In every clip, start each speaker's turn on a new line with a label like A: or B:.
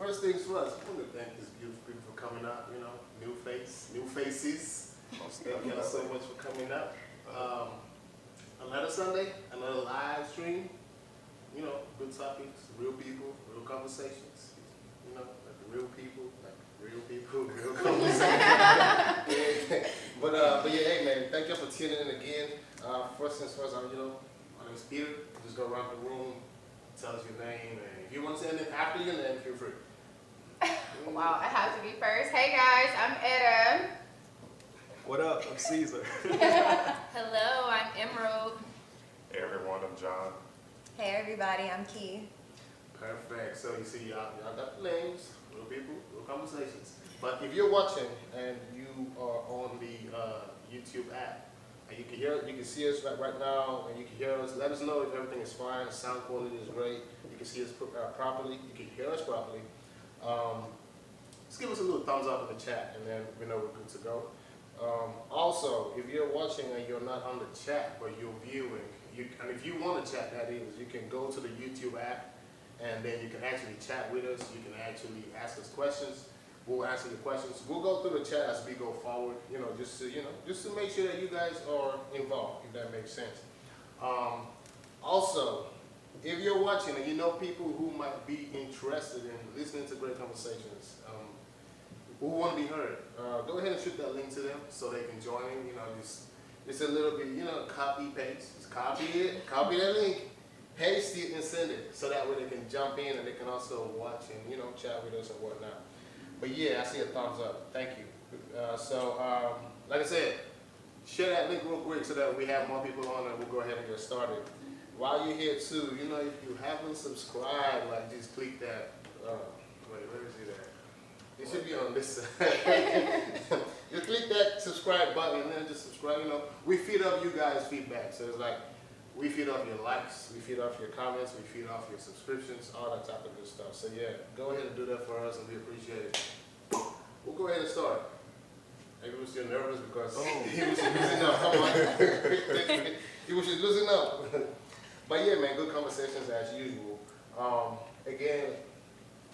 A: first things first, I want to thank these beautiful people for coming out, you know, new faces. Thank you all so much for coming out. Another Sunday, another live stream, you know, good topics, real people, real conversations, you know, like real people, real conversations. But yeah, hey man, thank you for tuning in again. First things first, my name is Peter. Just go around the room, tell us your name, and if you want to say anything after your name, feel free.
B: Wow, I have to be first. Hey guys, I'm Etta.
C: What up? I'm Caesar.
B: Hello, I'm Emerald.
D: Hey everyone, I'm John.
E: Hey everybody, I'm Keia.
A: Perfect. So you see, y'all got the names, real people, real conversations. But if you're watching and you are on the YouTube app, and you can see us right now, and you can hear us. Let us know if everything is fine. The sound quality is great. You can see us properly. You can hear us properly. Just give us a little thumbs up in the chat, and then we know we're good to go. Also, if you're watching and you're not on the chat, but you're viewing, and if you want to chat, that is, you can go to the YouTube app, and then you can actually chat with us. You can actually ask us questions. We'll answer your questions. We'll go through the chat as we go forward, just to make sure that you guys are involved, if that makes sense. Also, if you're watching and you know people who might be interested in listening to great conversations, who want to be heard, go ahead and shoot that link to them so they can join in. Just a little bit, copy paste. Just copy it, copy that link, paste it, and send it, so that way they can jump in and they can also watch and chat with us and whatnot. But yeah, I see a thumbs up. Thank you. Like I said, share that link real quick so that we have more people on and we'll go ahead and get started. While you're here too, if you haven't subscribed, just click that. Wait, where is it at? It should be on this side. Just click that subscribe button and then just subscribe. We feed off you guys' feedback. So it's like we feed off your likes, we feed off your comments, we feed off your subscriptions, all that type of good stuff. So yeah, go ahead and do that for us and we appreciate it. We'll go ahead and start. Maybe we're still nervous because he was losing up. Come on. He was just losing up. But yeah, man, good conversations as usual. Again,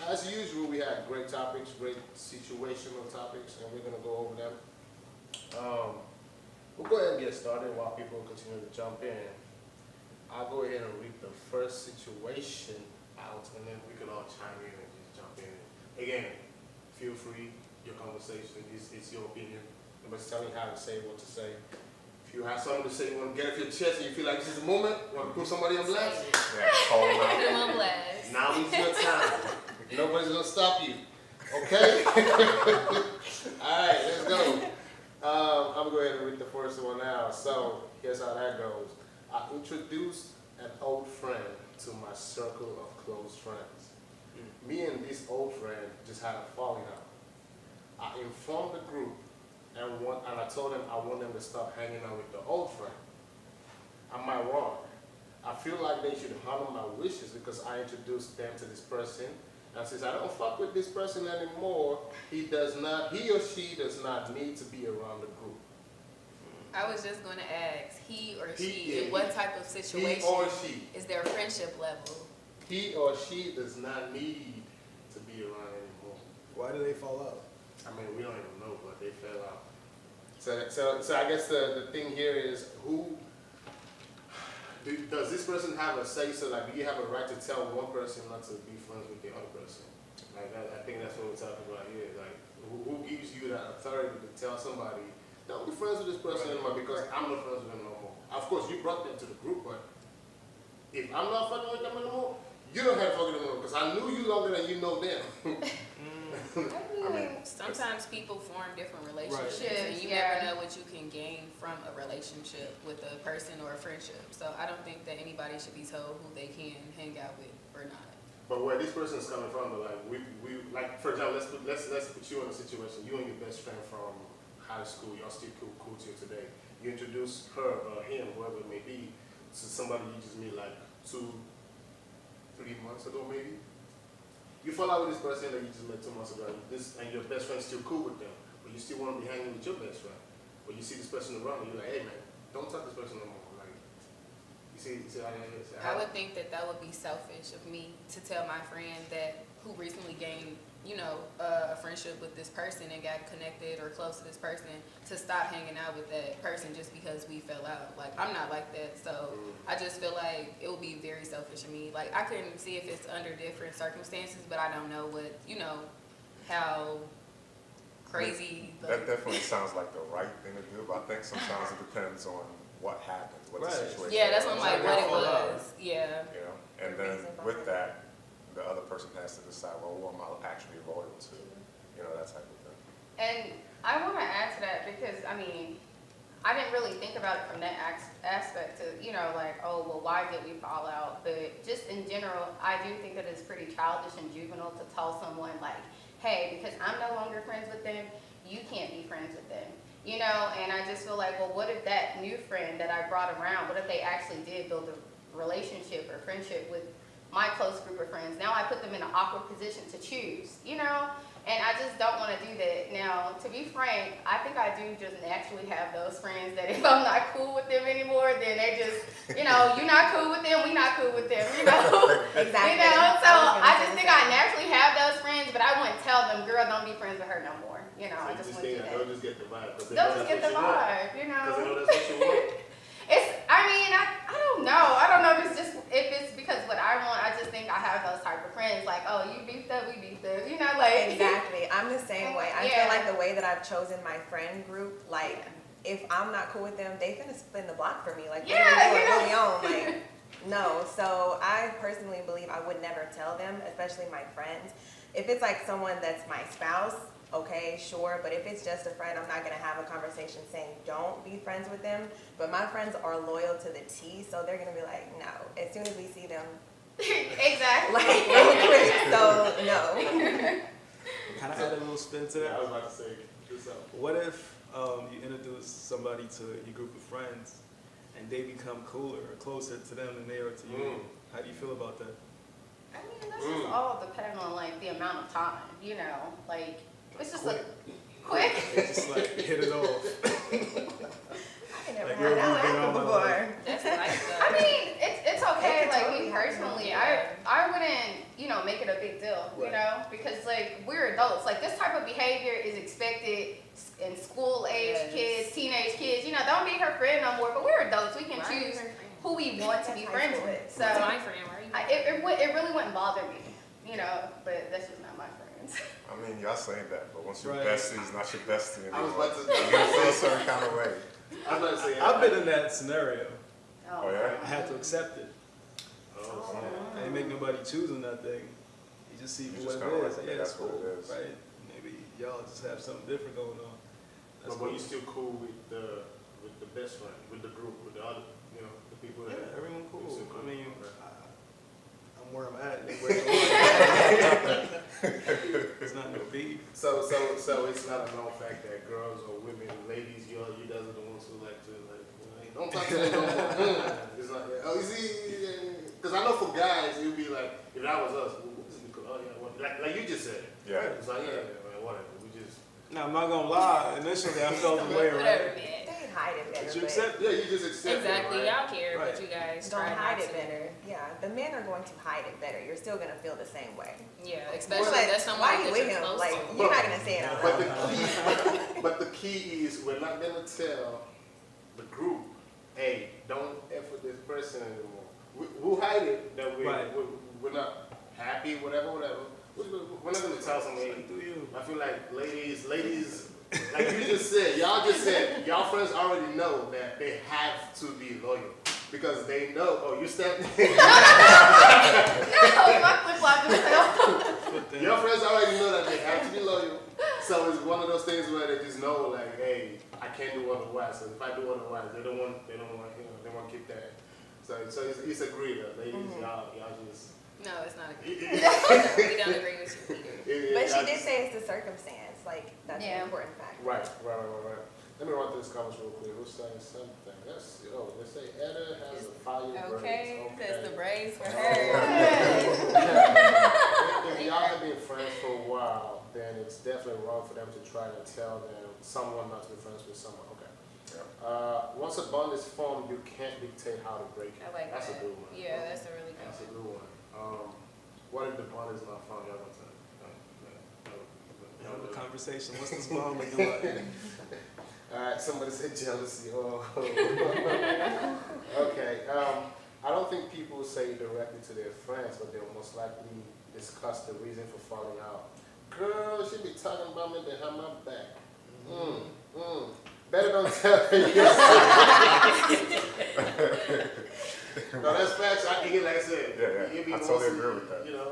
A: as usual, we had great topics, great situational topics, and we're going to go over them. We'll go ahead and get started while people continue to jump in. I'll go ahead and read the first situation out, and then we can all chime in and just jump in. Again, feel free, your conversation, it's your opinion. Nobody's telling you how to say what to say. If you have something to say, you want to get off your chest, and you feel like this is the moment, you want to put somebody on blast?
D: Yeah, call them out.
B: Put them on blast.
A: Now is your time. Nobody's going to stop you. Okay? All right, let's go. I'm going to go ahead and read the first one now. So, here's how that goes. I introduced an old friend to my circle of close friends. Me and this old friend just had a falling out. I informed the group and I told them I want them to stop hanging out with the old friend. Am I wrong? I feel like they should honor my wishes because I introduced them to this person. And since I don't fuck with this person anymore, he or she does not need to be around the group.
B: I was just going to ask, he or she, in what type of situation
A: he or she.
B: Is their friendship level?
A: He or she does not need to be around anymore.
C: Why do they fall out?
A: I mean, we don't even know, but they fell out. So I guess the thing here is, does this person have a say? So like, do you have a right to tell one person not to be friends with the other person? Like I think that's what we're talking about here. Like, who gives you that authority to tell somebody, don't be friends with this person anymore because I'm not friends with them no more? Of course, you brought them to the group, but if I'm not fucking with them anymore, you don't have to fuck with them anymore because I knew you longer than you know them.
B: I mean, sometimes people form different relationships,
E: Right.
B: and you never know what you can gain from a relationship with a person or a friendship. So I don't think that anybody should be told who they can hang out with or not.
A: But where this person's coming from, like we like, for example, let's put you in a situation. You and your best friend from high school, y'all still cool till today. You introduce her or him, whoever it may be, to somebody you just meet like 2-3 months ago, maybe. You fall out with this person that you just met 2 months ago, and your best friend's still cool with them, but you still want to be hanging with your best friend. But you see this person around, and you're like, hey man, don't talk to this person no more. Like, You see how it is?
B: I would think that would be selfish of me to tell my friend that who recently gained, a friendship with this person and got connected or close to this person to stop hanging out with that person just because we fell out. Like, I'm not like that, so I just feel like it would be very selfish of me. Like, I couldn't see if it's under different circumstances, but I don't know what, how crazy.
D: That definitely sounds like the right thing to do, but I think sometimes it depends on what happens, what the situation is.
B: Yeah, that's what I'm like, what it was. Yeah.
D: And then with that, the other person has to decide, well, who am I actually loyal to? That type of thing.
F: And I want to add to that because, I didn't really think about it from that aspect to, oh, well, why did we fall out? But just in general, I do think that it's pretty childish and juvenile to tell someone like, hey, because I'm no longer friends with them, you can't be friends with them. And I just feel like, well, what if that new friend that I brought around, what if they actually did build a relationship or friendship with my close group of friends? Now I put them in an awkward position to choose, And I just don't want to do that. Now, to be frank, I think I do just naturally have those friends that if I'm not cool with them anymore, then they just, you're not cool with them, we not cool with them,
E: Exactly.
F: So I just think I naturally have those friends, but I wouldn't tell them, girl, don't be friends with her no more. I just wouldn't do that.
A: They'll just get the vibe.
F: They'll just get the vibe,
A: Because they know that's what you want.
F: I don't know if it's because what I want. I just think I have those type of friends, like, oh, you beefed up, we beefed up, like.
E: Exactly. I'm the same way. I feel like the way that I've chosen my friend group, like, if I'm not cool with them, they finna spin the block for me. Like, really on. Like, no. So I personally believe I would never tell them, especially my friends. If it's like someone that's my spouse, okay, sure, but if it's just a friend, I'm not going to have a conversation saying don't be friends with them. But my friends are loyal to the T, so they're going to be like, no, as soon as we see them.
F: Exactly.
E: Like, real quick, so no.
C: Can I add a little spin to that?
A: Yeah, I was about to say this up.
C: What if you introduce somebody to your group of friends and they become cooler or closer to them than they are to you? How do you feel about that?
F: That's just all depending on, like, the amount of time, like, it's just
C: quick.
F: Quick.
C: It's just like hit it off.
E: I never
C: Like,
E: had that happen before.
B: That's nice though.
F: It's okay.
E: It could
F: Like,
E: totally
F: me personally,
B: happen.
F: I wouldn't, make it a big deal, because, like, we're adults. Like, this type of behavior is expected in school-age kids, teenage kids. Don't be her friend no more, but we're adults. We can choose who we want to be friends with. So,
B: That's my friend, right?
F: it really wouldn't bother me, but that's just not my friends.
D: I mean, y'all saying that, but once your
C: Right.
D: bestie's not your bestie
A: I was
D: anymore,
A: about to
D: you're gonna feel a certain kind of way.
A: I was about to say.
C: I've been in that scenario.
D: Oh, yeah?
C: I had to accept it.
A: Oh,
C: I ain't make nobody choose on that thing. You just see
D: You
C: what
D: just
C: it
D: kinda
C: is.
D: like,
C: Yeah,
D: that's
C: that's
D: what
C: cool,
D: it is.
C: right? Maybe y'all just have something different going on. That's
A: but
C: cool.
A: you still cool with the best friend, with the group, with the other, the people that.
C: Yeah, everyone cool.
A: You still cool.
C: I mean,
A: Okay.
C: I'm where I'm at. They where they are. It's not no beef.
A: So it's not a known fact that girls or women, ladies, you guys are the ones who like to hey, don't talk to me no more. It's not. Oh, you see, because I know for guys, it would be like if that was us, what is it called? Oh yeah, what, like you just said.
D: Yeah.
A: It's like man, whatever. We just.
C: Now I'm not gonna lie. Initially, I felt the way,
B: Whatever,
C: right?
B: man.
E: They hide it better.
C: But you
E: but
C: accept
A: Yeah,
C: it.
A: you just accept
B: Exactly,
A: it, right?
B: y'all care,
C: Right.
B: but you guys
E: Don't
B: try
E: hide
B: not
E: it
B: to.
E: better. Yeah, the men are going to hide it better. You're still gonna feel the same way.
B: Yeah,
E: But
B: especially that's someone
E: why
B: that
E: you with
B: you're
E: him?
B: close
E: Like,
B: to.
E: you're not gonna say it out
A: But
E: loud.
A: the key is we're not gonna tell the group, hey, don't F with this person anymore. We'll hide it that
C: Right.
A: we're not happy, whatever. We're not gonna tell somebody.
C: Like, do you?
A: I feel like ladies, like you just said, y'all friends already know that they have to be loyal because they know. Oh, you stand.
F: No, my flip-flop just fell.
A: Your friends already know that they have to be loyal. So it's one of those things where they just know, like, hey, I can't do otherwise. So if I do otherwise, they don't want, they want to keep that. So it's agreed, ladies, y'all just.
B: No, it's not a good. We don't agree with you either.
E: But she did say it's the circumstance. Like, that's an important fact.
A: Right. Let me run through this comments real quick. Who's saying something? Let's say Etta has a fire
B: Okay,
A: braids.
B: that's the braids for
A: Okay.
B: her.
A: If y'all have been friends for a while, then it's definitely wrong for them to try to tell someone not to be friends with someone. Okay. Once a bond is formed, you can't dictate how to break it.
B: I like
A: That's
B: that.
A: a good one.
B: Yeah, that's a really good
A: That's a
B: one.
A: good one. What if the bond is not formed? Y'all gonna tell
C: Have a conversation. What's this bond looking like?
A: Alright, somebody said jealousy. Oh. Okay. I don't think people say directly to their friends, but they'll most likely discuss the reason for falling out. Girl, she be talking about me behind my back. Better don't tell her yourself. No, that's facts. Like I said,
D: Yeah. I totally agree with that.
A: You know,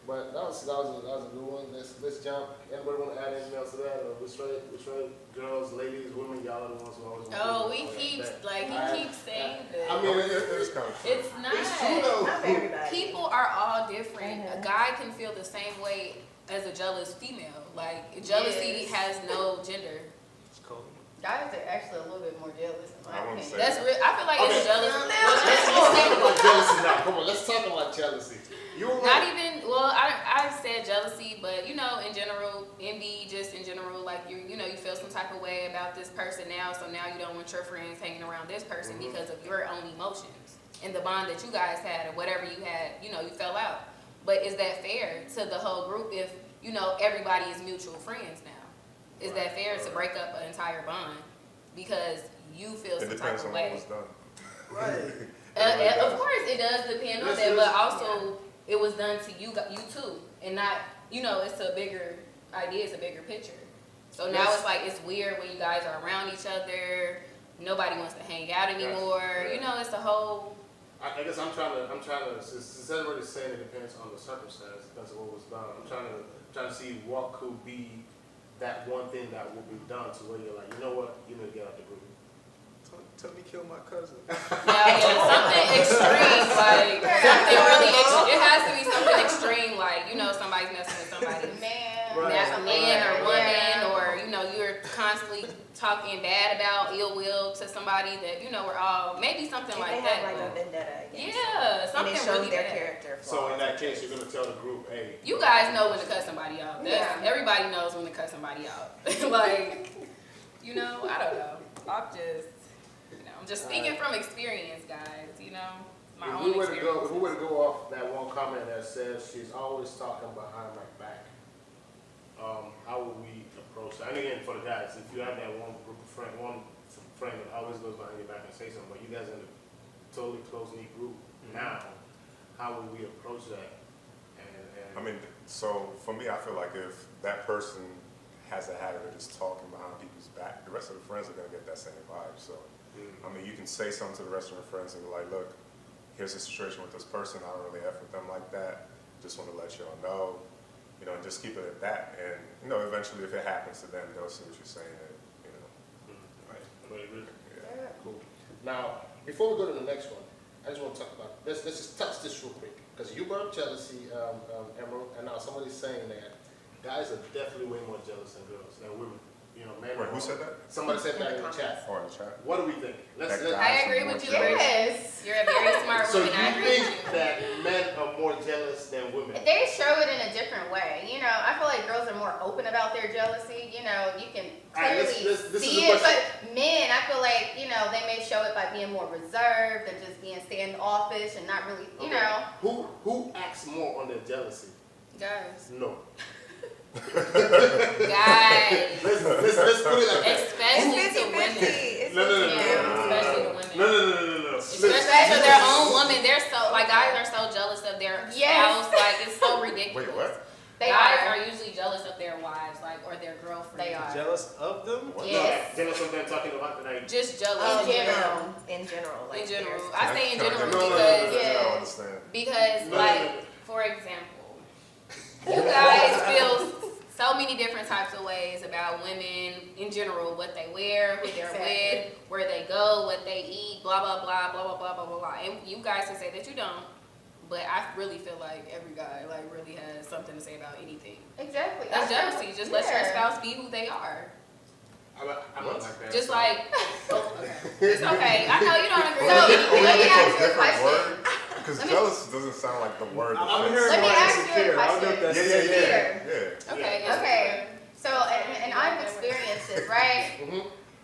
A: but that was a good one. Let's jump. Anybody want to add anything else to that? Or we straight, girls, ladies, women, y'all are the ones who always.
B: Oh, he keeps saying this.
A: I mean,
D: it is kind of true.
B: It's not.
A: It's true though.
E: Not for everybody.
B: People are all different. A guy can feel the same way as a jealous female. Like jealousy has no gender.
C: It's cold.
F: Guys are actually a little bit more jealous in my
D: I wouldn't
F: opinion.
D: say
B: That's real. I feel like it's jealous.
A: Let's talk about jealousy now. Come on, let's talk about jealousy. You were
B: Not
A: right.
B: even, well, I said jealousy, but in general, envy, just in general, like you feel some type of way about this person now, so now you don't want your friends hanging around this person because of your own emotions and the bond that you guys had or whatever you had, you fell out. But is that fair to the whole group if, everybody is mutual friends now? Is that fair to break up an entire bond because you feel some
D: It
B: type
D: depends
B: of
D: on
B: way?
D: what was done.
B: Right. Of course, it does depend on that, but also it was done to you too, and not it's a bigger idea, it's a bigger picture. So now it's like it's weird when you guys are around each other. Nobody wants to hang out anymore. It's a whole.
A: I guess I'm trying to since everybody's saying it depends on the circumstance, depends on what was done. I'm trying to see what could be that one thing that will be done to where you're like, you know what, you need to get out the group.
C: Tell me kill my cousin.
B: Yeah, something extreme, like something really extreme. It has to be something extreme, like somebody's messing with somebody. That's a man or woman, or you're constantly talking bad about ill will to somebody that we're all maybe something like
E: they
B: that.
E: have like a vendetta against
B: Yeah,
E: them.
B: something
E: And it shows
B: really
E: their
B: bad.
E: character flaws.
A: So in that case, you're gonna tell the group, hey,
B: You guys know when to cut somebody out.
E: Yeah.
B: Everybody knows when to cut somebody out. Like, I don't know. I'm just speaking from experience, guys. My
A: if
B: own
A: we were
B: experience.
A: to go off that one comment that says she's always talking behind my back, how would we approach that? And again, for the guys, if you have that one friend that always goes behind your back and say something, but you guys are in a totally close-knit group now, how would we approach that?
D: I mean, so for me, I feel like if that person has a habit of just talking behind people's back, the rest of the friends are going to get that same vibe. So, I mean, you can say something to the rest of your friends and be like, look, here's the situation with this person. I don't really F with them like that. Just want to let y'all know, and just keep it at that. And, eventually if it happens to them, they'll see what you're saying. And,
A: Right. Everybody agree?
D: yeah.
A: Cool. Now, before we go to the next one, I just want to talk about, let's just touch this real quick. Because you brought up jealousy, Emerald, and now somebody's saying that guys are definitely way more jealous than girls, than women. Men.
D: Wait, who said that?
A: Somebody said that in the chat.
D: Oh, in the chat.
A: What do we think?
B: I agree with you, Rich.
F: Yes.
B: You're a very smart
A: So
B: woman. I
A: you
B: agree with
A: think
B: you.
A: that men are more jealous than women?
F: They show it in a different way. I feel like girls are more open about their jealousy. You can
A: Alright,
F: clearly
A: this is
F: see
A: the
F: it.
A: question.
F: But men, I feel like, they may show it by being more reserved and just being standoffish and not really,
A: Who acts more on their jealousy?
B: Guys.
A: No.
B: Guys.
A: Let's put it like that.
B: Especially to women.
A: No.
B: Especially to women.
A: No.
B: Especially to their own woman. They're so, guys are so jealous of their
F: Yes.
B: spouse. It's so ridiculous.
D: Wait, what?
F: They
B: Guys
F: are.
B: are usually jealous of their wives, or their girlfriends.
F: They are.
C: Jealous of them?
D: What?
F: Yes.
A: Jealous of them talking about tonight.
B: Just jealous
E: In
B: of them.
E: general. In general. Like
B: In general.
E: there's-
B: I say in general
A: No.
B: because
F: Yeah.
D: I don't understand.
A: No.
B: for example, you guys feel so many different types of ways about women in general, what they wear, who they're with, where they go, what they eat, blah, blah, blah, blah, blah, blah, blah, blah, blah. And you guys can say that you don't, but I really feel like every guy, really has something to say about anything.
F: Exactly.
B: That's jealousy. Just let your
F: Yeah.
B: spouse be who they are.
A: I'm not like that.
B: Just
A: so-
B: okay. It's okay. I know you don't agree.
F: So,
B: with me.
F: let me ask you a
D: Different
F: question.
D: word? Because
B: Let me-
D: jealous doesn't sound like the word.
C: I'm
D: that
C: hearing
F: Let me
C: more
F: ask you a
C: insecure. I don't know if
F: question.
C: that's
D: Yeah.
B: Okay.
F: Okay. So, and I've experienced this, right?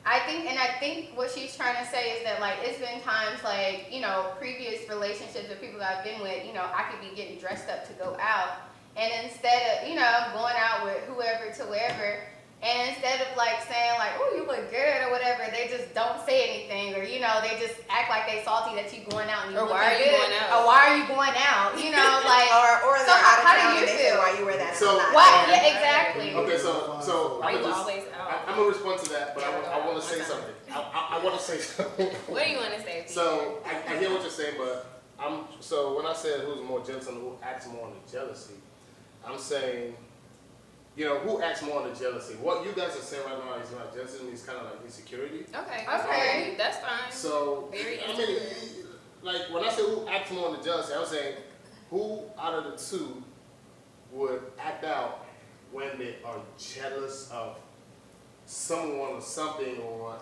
F: I think what she's trying to say is that, like, it's been times, like, you know, previous relationships with people that I've been with, you know, I could be getting dressed up to go out, and instead of, you know, going out with whoever to wherever, and instead of, like, saying, like, oh, you look good or whatever, they just don't say anything, or, you know, they just act like they salty that you going out and you
B: Or
F: looking
B: why are you
F: good,
B: going out?
F: or why are you going out, you know, like,
E: or
F: so
E: they're out of
F: how do
E: town
F: you
E: and they say,
F: feel?
E: why you wear that?
A: So-
E: and I'm not
F: Why?
E: there.
F: Yeah, exactly.
A: Okay, so
B: Why
A: I'm
B: you
A: just,
B: always out?
A: I'm gonna respond to that, but I want to say something. I want to say something.
B: What do you want to say?
A: So I hear what you're saying, but so when I said who's more jealous and who acts more on the jealousy, I'm saying, you know, who acts more on the jealousy? What you guys are saying right now is not jealousy, it's kind of like insecurity.
B: Okay, that's fine.
A: So
B: Very
A: I mean, like when I say who acts more on the jealousy, I'm saying who out of the two would act out when they are jealous of someone or something, or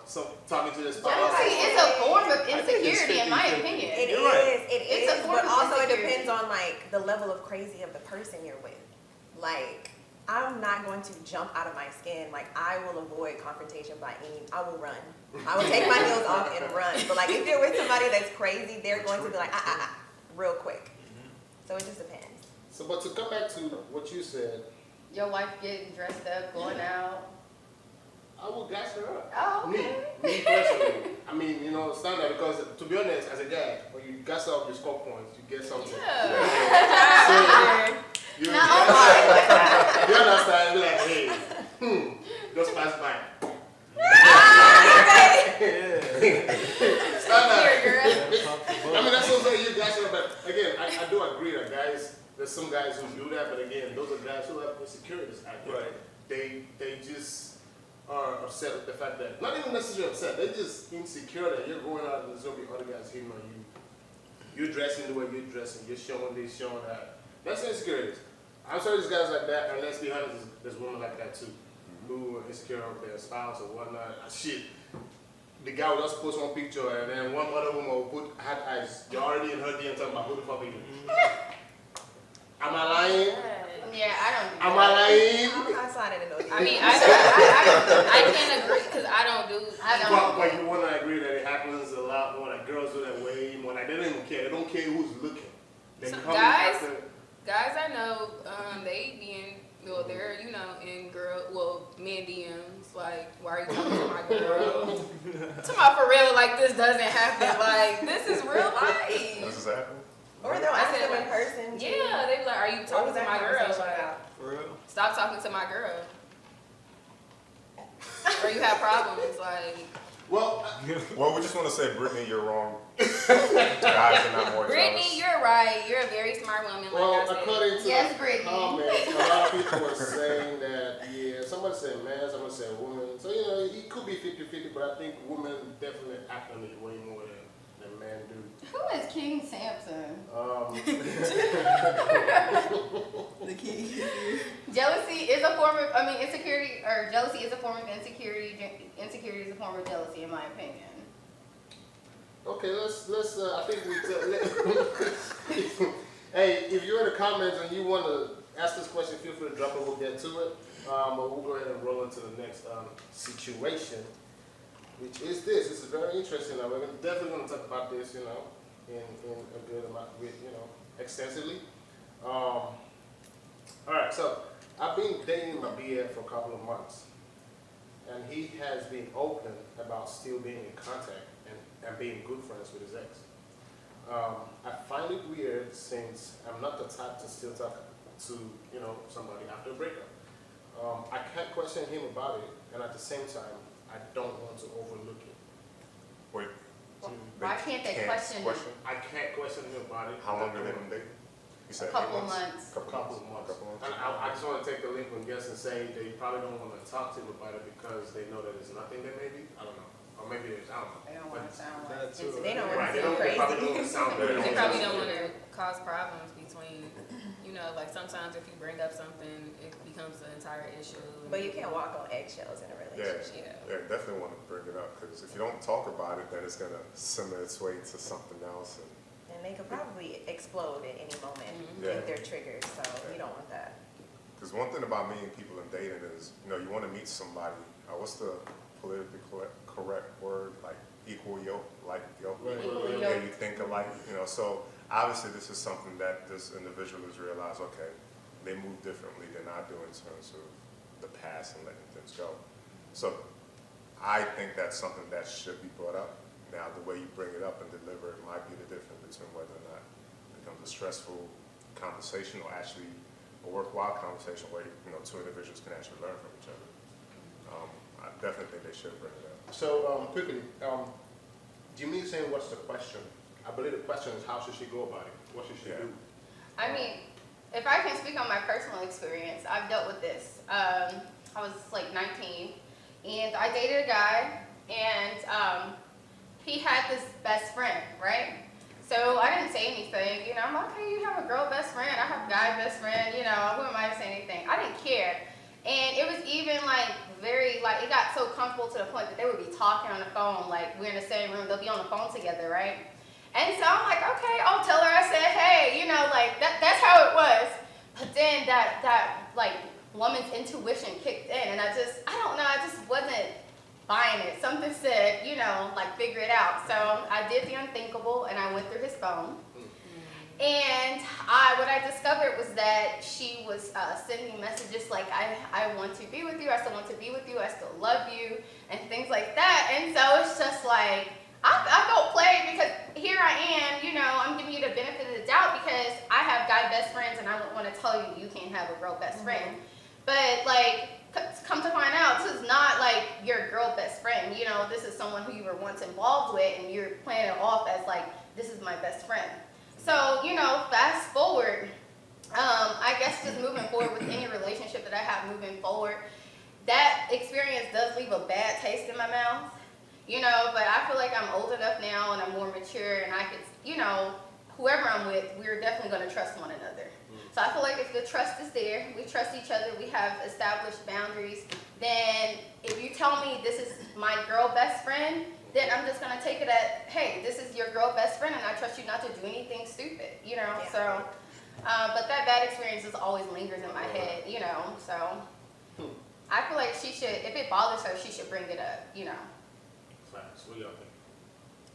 A: talking to this
F: Jealousy is a form of
A: I think it's
F: insecurity, in my
A: 50-50.
F: opinion.
E: It
A: You're right.
E: is, it
F: It's a
E: is,
F: form
E: but
F: of
E: also it
F: insecurity.
E: depends on like the level of crazy of the person you're with. Like, I'm not going to jump out of my skin. Like, I will avoid confrontation I will run. I will take my heels off and run. But like, if you're with somebody that's crazy, they're going to be like, real quick. So it just depends.
A: So, but to come back to what you said,
F: Your wife getting dressed up, going out.
A: I would gas her up.
F: Oh, okay.
A: Me personally. I mean, you know, stand there because, to be honest, as a guy, when you gas up your score points, you get something.
B: Yeah.
A: You
F: No.
A: you understand? Be like, hey, just pass by. Stand there. I mean, that's what I'm saying. You guys are, but again, I do agree that guys, there's some guys who do that, but again, those are guys who have insecurities out there.
C: Right.
A: They just are upset with the fact that, not even necessarily upset, they're just insecure that you're going out and there's going to be other guys hitting on you. You're dressing the way you're dressing, you're showing this, showing that. That's insecurities. I'm sorry there's guys like that, and let's be honest, there's women like that too, who are insecure of their spouse or whatnot. Shit. The guy will just post one picture and then one other woman will put hat eyes. You're already in her DM talking about who the fuck are you? Am I lying?
F: Yeah, I don't do
A: Am
F: that.
A: I lying?
E: I'm sliding in those.
B: I mean, I can't agree because I don't do.
A: But you want to agree that it happens a lot more. Like girls do that way more. Like they don't even care. They don't care who's looking. They
B: Some
A: come
B: guys-
A: after.
B: Guys I know, they be in, well, they're, you know, in men DMs, like, why are you talking to my girl? To my for real, like, this doesn't happen. Like, this is real life.
D: Does this happen?
E: Or they'll
B: I
E: ask
B: said,
E: them in
B: like,
E: person. too.
B: Yeah, they be like, are you
E: What
B: talking
E: was
B: to
E: that
B: my girl?
E: conversation
B: Like,
E: about?
C: For real?
B: stop talking to my girl. Or you have problems, like.
A: Well,
D: Well, we just want to say, Brittany, you're wrong. Guys are not more
B: Brittany,
D: jealous.
B: you're right. You're a very smart woman, like
A: well,
B: I said.
A: according to
F: Yes,
A: the
F: Brittany.
A: comments, a lot of people are saying that, yeah, somebody said man, somebody said woman. So, you know, it could be 50-50, but I think women definitely act on it way more than men do.
F: Who is King Samson?
E: The key.
F: Jealousy is a form of, insecurity, or jealousy is a form of insecurity. Insecurity is a form of jealousy, in my opinion.
A: Okay, let's. I think we. Hey, if you're in the comments and you want to ask this question, feel free to drop it. We'll get to it. But we'll go ahead and roll into the next situation, which is this. This is very interesting. Now we're definitely going to talk about this, you know, in a good amount, extensively. All right, so I've been dating my BF for a couple of months, and he has been open about still being in contact and being good friends with his ex. I find it weird since I'm not the type to still talk to, you know, somebody after a breakup. I can't question him about it, and at the same time, I don't want to overlook it.
D: Wait.
F: Why can't they question it?
A: I can't question him about it.
D: How long have they been dating? You said
F: A couple
D: 8
F: months.
A: Couple of months. And I just want to take the leap and guess and say they probably don't want to talk to him about it because they know that there's nothing there maybe. I don't know. Or maybe there's, I don't know.
F: They don't want to sound
C: That
F: like
C: too.
E: They don't
A: Right,
E: want
A: they
E: to
A: don't,
E: seem
A: they probably
E: crazy.
A: don't want to sound
D: They
B: They
D: don't
B: probably don't want to cause problems between, you know, like sometimes if you bring up something, it becomes an entire issue.
E: But you can't walk on eggshells in a relationship.
D: Yeah, definitely want to bring it up because if you don't talk about it, then it's going to simmer its way to something else.
E: And they could probably explode at any moment
D: Yeah.
E: if they're triggered, so you don't want that.
D: Because one thing about me and people in dating is, you know, you want to meet somebody. What's the politically correct word, like equal yoke, like yoke.
A: Right.
F: Equally
D: Yeah,
F: yoked.
D: you think alike, so obviously this is something that this individual has realized, okay, they move differently than I do in terms of the past and letting things go. So I think that's something that should be brought up. Now, the way you bring it up and deliver it might be the difference between whether or not it becomes a stressful conversation or actually a worthwhile conversation where, two individuals can actually learn from each other. I definitely think they should bring it up.
A: So, quickly, Jimmy is saying, what's the question? I believe the question is, how should she go about it? What should she do?
F: I mean, if I can speak on my personal experience, I've dealt with this. I was like 19, and I dated a guy, and he had this best friend, right? So I didn't say anything, I'm like, okay, you have a girl best friend, I have a guy best friend, I wouldn't mind saying anything. I didn't care. And it was even it got so comfortable to the point that they would be talking on the phone, like we're in the same room, they'll be on the phone together, right? And so I'm like, okay, I'll tell her, I said, hey, that's how it was. But then that woman's intuition kicked in, and I don't know, I just wasn't buying it. Something said, figure it out. So I did the unthinkable, and I went through his phone. And what I discovered was that she was sending messages like, I want to be with you, I still want to be with you, I still love you, and things like that. And so it's just like, I felt played because here I am, I'm giving you the benefit of the doubt because I have guy best friends and I don't want to tell you can't have a girl best friend. But come to find out, this is not your girl best friend. This is someone who you were once involved with, and you're playing it off as this is my best friend. So, fast forward, I guess just moving forward with any relationship that I have moving forward, that experience does leave a bad taste in my mouth, but I feel like I'm old enough now and I'm more mature, and I could, whoever I'm with, we're definitely going to trust one another. So I feel like if the trust is there, we trust each other, we have established boundaries, then if you tell me this is my girl best friend, then I'm just going to take it at, hey, this is your girl best friend, and I trust you not to do anything stupid,
E: Yeah.
F: So, but that bad experience just always lingers in my head, so I feel like she should, if it bothers her, she should bring it up,
A: Facts. What do y'all think?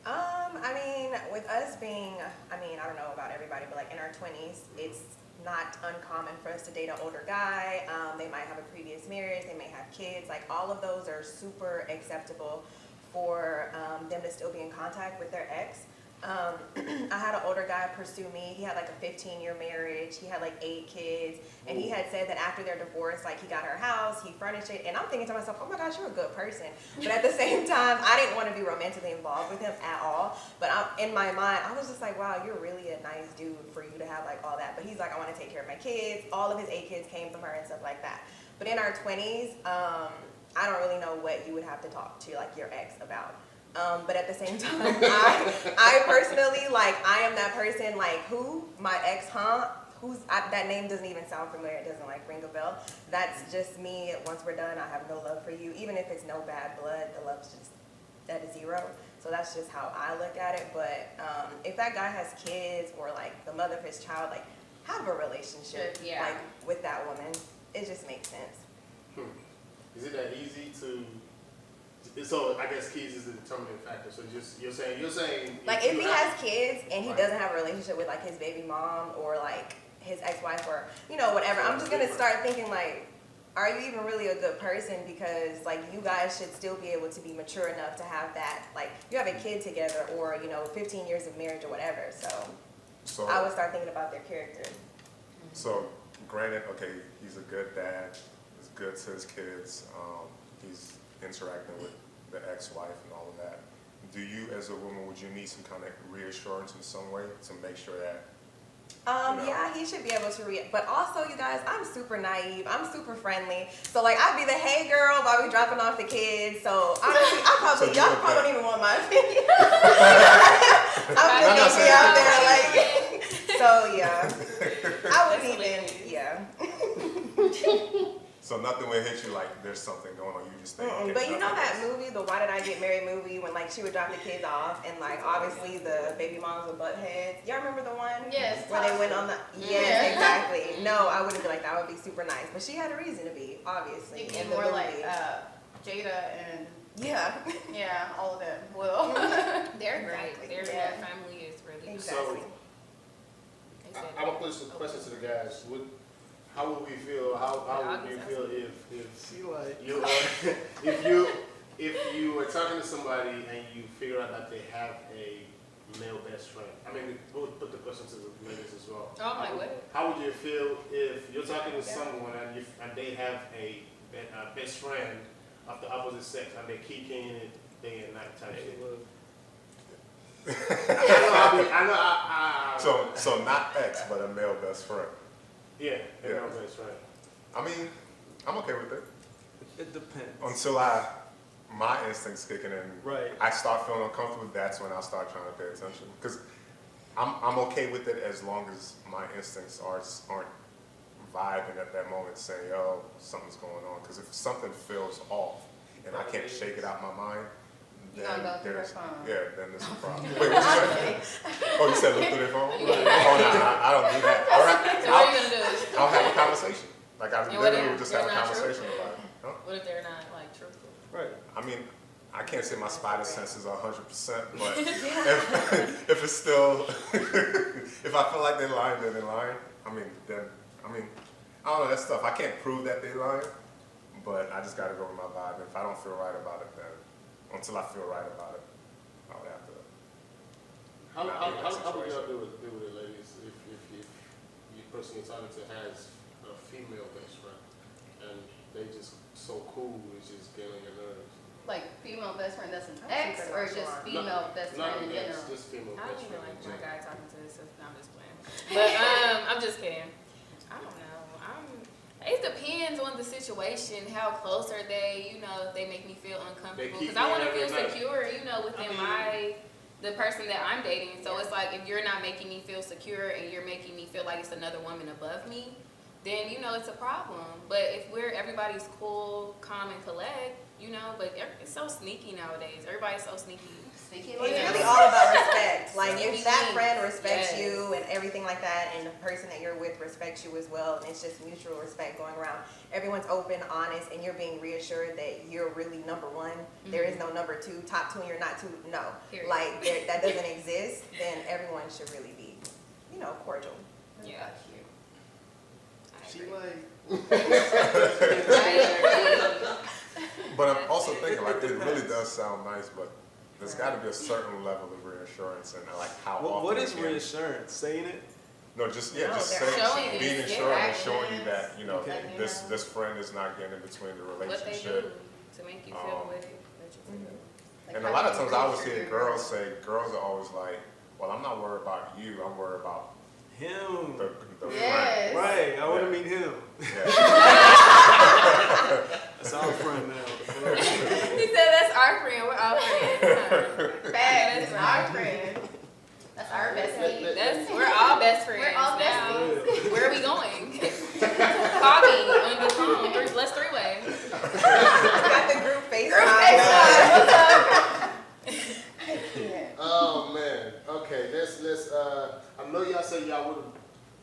E: I mean, with us being, I don't know about everybody, but in our 20s, it's not uncommon for us to date an older guy. They might have a previous marriage, they may have kids, all of those are super acceptable for them to still be in contact with their ex. I had an older guy pursue me. He had a 15-year marriage. He had 8 kids, and he had said that after their divorce, he got her house, he furnished it, and I'm thinking to myself, oh my gosh, you're a good person. But at the same time, I didn't want to be romantically involved with him at all. But in my mind, I was just like, wow, you're really a nice dude for you to have all that. But he's like, I want to take care of my kids. All of his 8 kids came from her and stuff like that. But in our 20s, I don't really know what you would have to talk to your ex about. But at the same time, I personally, I am that person, who? My ex, huh? That name doesn't even sound familiar. It doesn't, ring a bell. That's just me. Once we're done, I have no love for you. Even if it's no bad blood, the love's just at a 0. So that's just how I look at it. But if that guy has kids or, the mother of his child, have a relationship,
F: Yeah.
E: with that woman. It just makes sense.
A: Is it that easy to? So I guess kids is the determining factor. So just you're saying
E: if he has kids and he doesn't have a relationship with his baby mom or his ex-wife or whatever, I'm just gonna start thinking are you even really a good person? Because you guys should still be able to be mature enough to have that you have a kid together or 15 years of marriage or whatever. So I would start thinking about their character.
D: So granted, okay, he's a good dad. He's good to his kids. He's interacting with the ex-wife and all of that. Do you, as a woman, would you need some kind of reassurance in some way to make sure that?
E: Yeah, he should be able to but also, you guys, I'm super naive. I'm super friendly. So I'd be the hey girl while we dropping off the kids. So honestly, y'all probably don't even want my opinion. I'm just gonna be out there so yeah. I wouldn't even, yeah.
D: So nothing will hit you there's something going on. You just think. Okay,
E: but that movie, the Why Did I Get Married movie, when she would drop the kids off and obviously the baby moms would butt heads. Y'all remember the one?
F: Yes.
E: Where they went on the. Yes, exactly. No, I wouldn't be that would be super nice. But she had a reason to be, obviously.
F: Thinking
E: in the
F: more
E: movie.
F: Jada and
E: Yeah.
F: Yeah, all of them will.
B: They're great.
E: Exactly.
B: Their
F: Yeah.
B: family is really good.
E: Exactly.
B: They said
A: I'm gonna put some questions to the guys. How would we feel? How would you feel if
C: See, like,
A: you if you were talking to somebody and you figure out that they have a male best friend? I mean, we'll put the question to the ladies as well.
B: Oh, I'm like, what?
A: How would you feel if you're talking to someone and they have a best friend of the opposite sex and they kicking it day and night type shit? I know.
D: So not ex, but a male best friend.
A: Yeah, a
D: Yeah.
A: male best friend.
D: I mean, I'm okay with it
C: it depends.
D: until my instincts kicking in.
C: Right.
D: I start feeling uncomfortable. That's when I start trying to pay attention. Because I'm okay with it as long as my instincts aren't vibing at that moment, saying, "Yo, something's going on." Because if something feels off and I can't shake it out my mind,
F: You
D: then
F: gonna go through
D: there's
F: their phone.
D: yeah, then there's a problem. Wait, what you say? Oh, you said look through their phone? Oh no, I don't do that.
B: So what are you gonna do?
D: I'll have a conversation. Like I
B: And what
D: literally
B: if
D: would just
B: they're
D: have a
B: not
D: conversation about it. Huh?
B: What if they're not like truthful?
C: Right.
D: I mean, I can't say my spider sense is 100%, but if it's still, if I feel like they're lying, then they're lying. I don't know, that's tough. I can't prove that they're lying, but I just got to go with my vibe. If I don't feel right about it, then until I feel right about it, I would have to.
A: How would y'all do with it, ladies? If you person you're talking to has a female best friend and they just so cool, it's just getting on your nerves.
F: Like female best friend that's an ex, or just female best
A: Not
F: friend in
A: an ex,
F: general?
A: just female
B: I don't
A: best
B: even
A: friend.
B: like
A: in
B: my
A: general.
B: guy talking to himself. No, I'm just playing. But I'm just kidding. I don't know. It depends on the situation. How close are they? You know, if they make me feel uncomfortable.
A: keep
B: Because I
A: me
B: want to
A: every
B: feel
A: night.
B: secure, you know, within the person that I'm dating. So it's like, if you're not making me feel secure and you're making me feel like it's another woman above me, then, you know, it's a problem. But if everybody's cool, calm, and collect, you know, but it's so sneaky nowadays. Everybody's so sneaky.
F: Sneaky
E: Well, it's
F: lady.
E: really all about respect. Like,
B: Sneaky
E: if that
B: link.
E: friend respects
B: Yes.
E: you and everything like that, and the person that you're with respects you as well, and it's just mutual respect going around. Everyone's open, honest, and you're being reassured that you're really number one. There is no number two, top two, and you're not two. No,
B: Period.
E: like that doesn't exist. Then everyone should really be, you know, cordial.
B: Yeah. I
C: She
B: agree.
C: like,
B: I agree.
D: But I'm also thinking, like, it really does sound nice, but there's got to be a certain level of reassurance and like how often.
C: what is
D: it can-
C: reassurance? Saying it?
D: No, just
E: No,
D: just
E: they're
B: showing you,
D: being
B: yeah,
D: assured and showing you
F: actions.
D: that, you know,
C: Okay.
D: this friend is not getting in between the
B: What they do
D: relationship.
B: to make you feel the way that you feel.
F: Like,
D: And
F: how
D: a lot
F: do
D: of
F: you
D: times I always
F: reassure
D: hear
F: your-
D: girls are always like, well, I'm not worried about you, I'm worried about
C: Him.
D: the
F: Yes.
D: friend.
C: Right. I want to
D: Yeah.
C: meet him.
D: Yeah.
C: That's our friend now.
B: He said that's our friend. We're all friends.
F: Bad, that's our friend. That's our bestie.
B: We're all best friends.
F: We're all
B: now.
F: besties.
B: Where are we going? Call me on the phone. Let's three-way.
E: Got the group FaceTime.
F: What's up? I can't.
A: Oh man. Okay. Let's. I know y'all said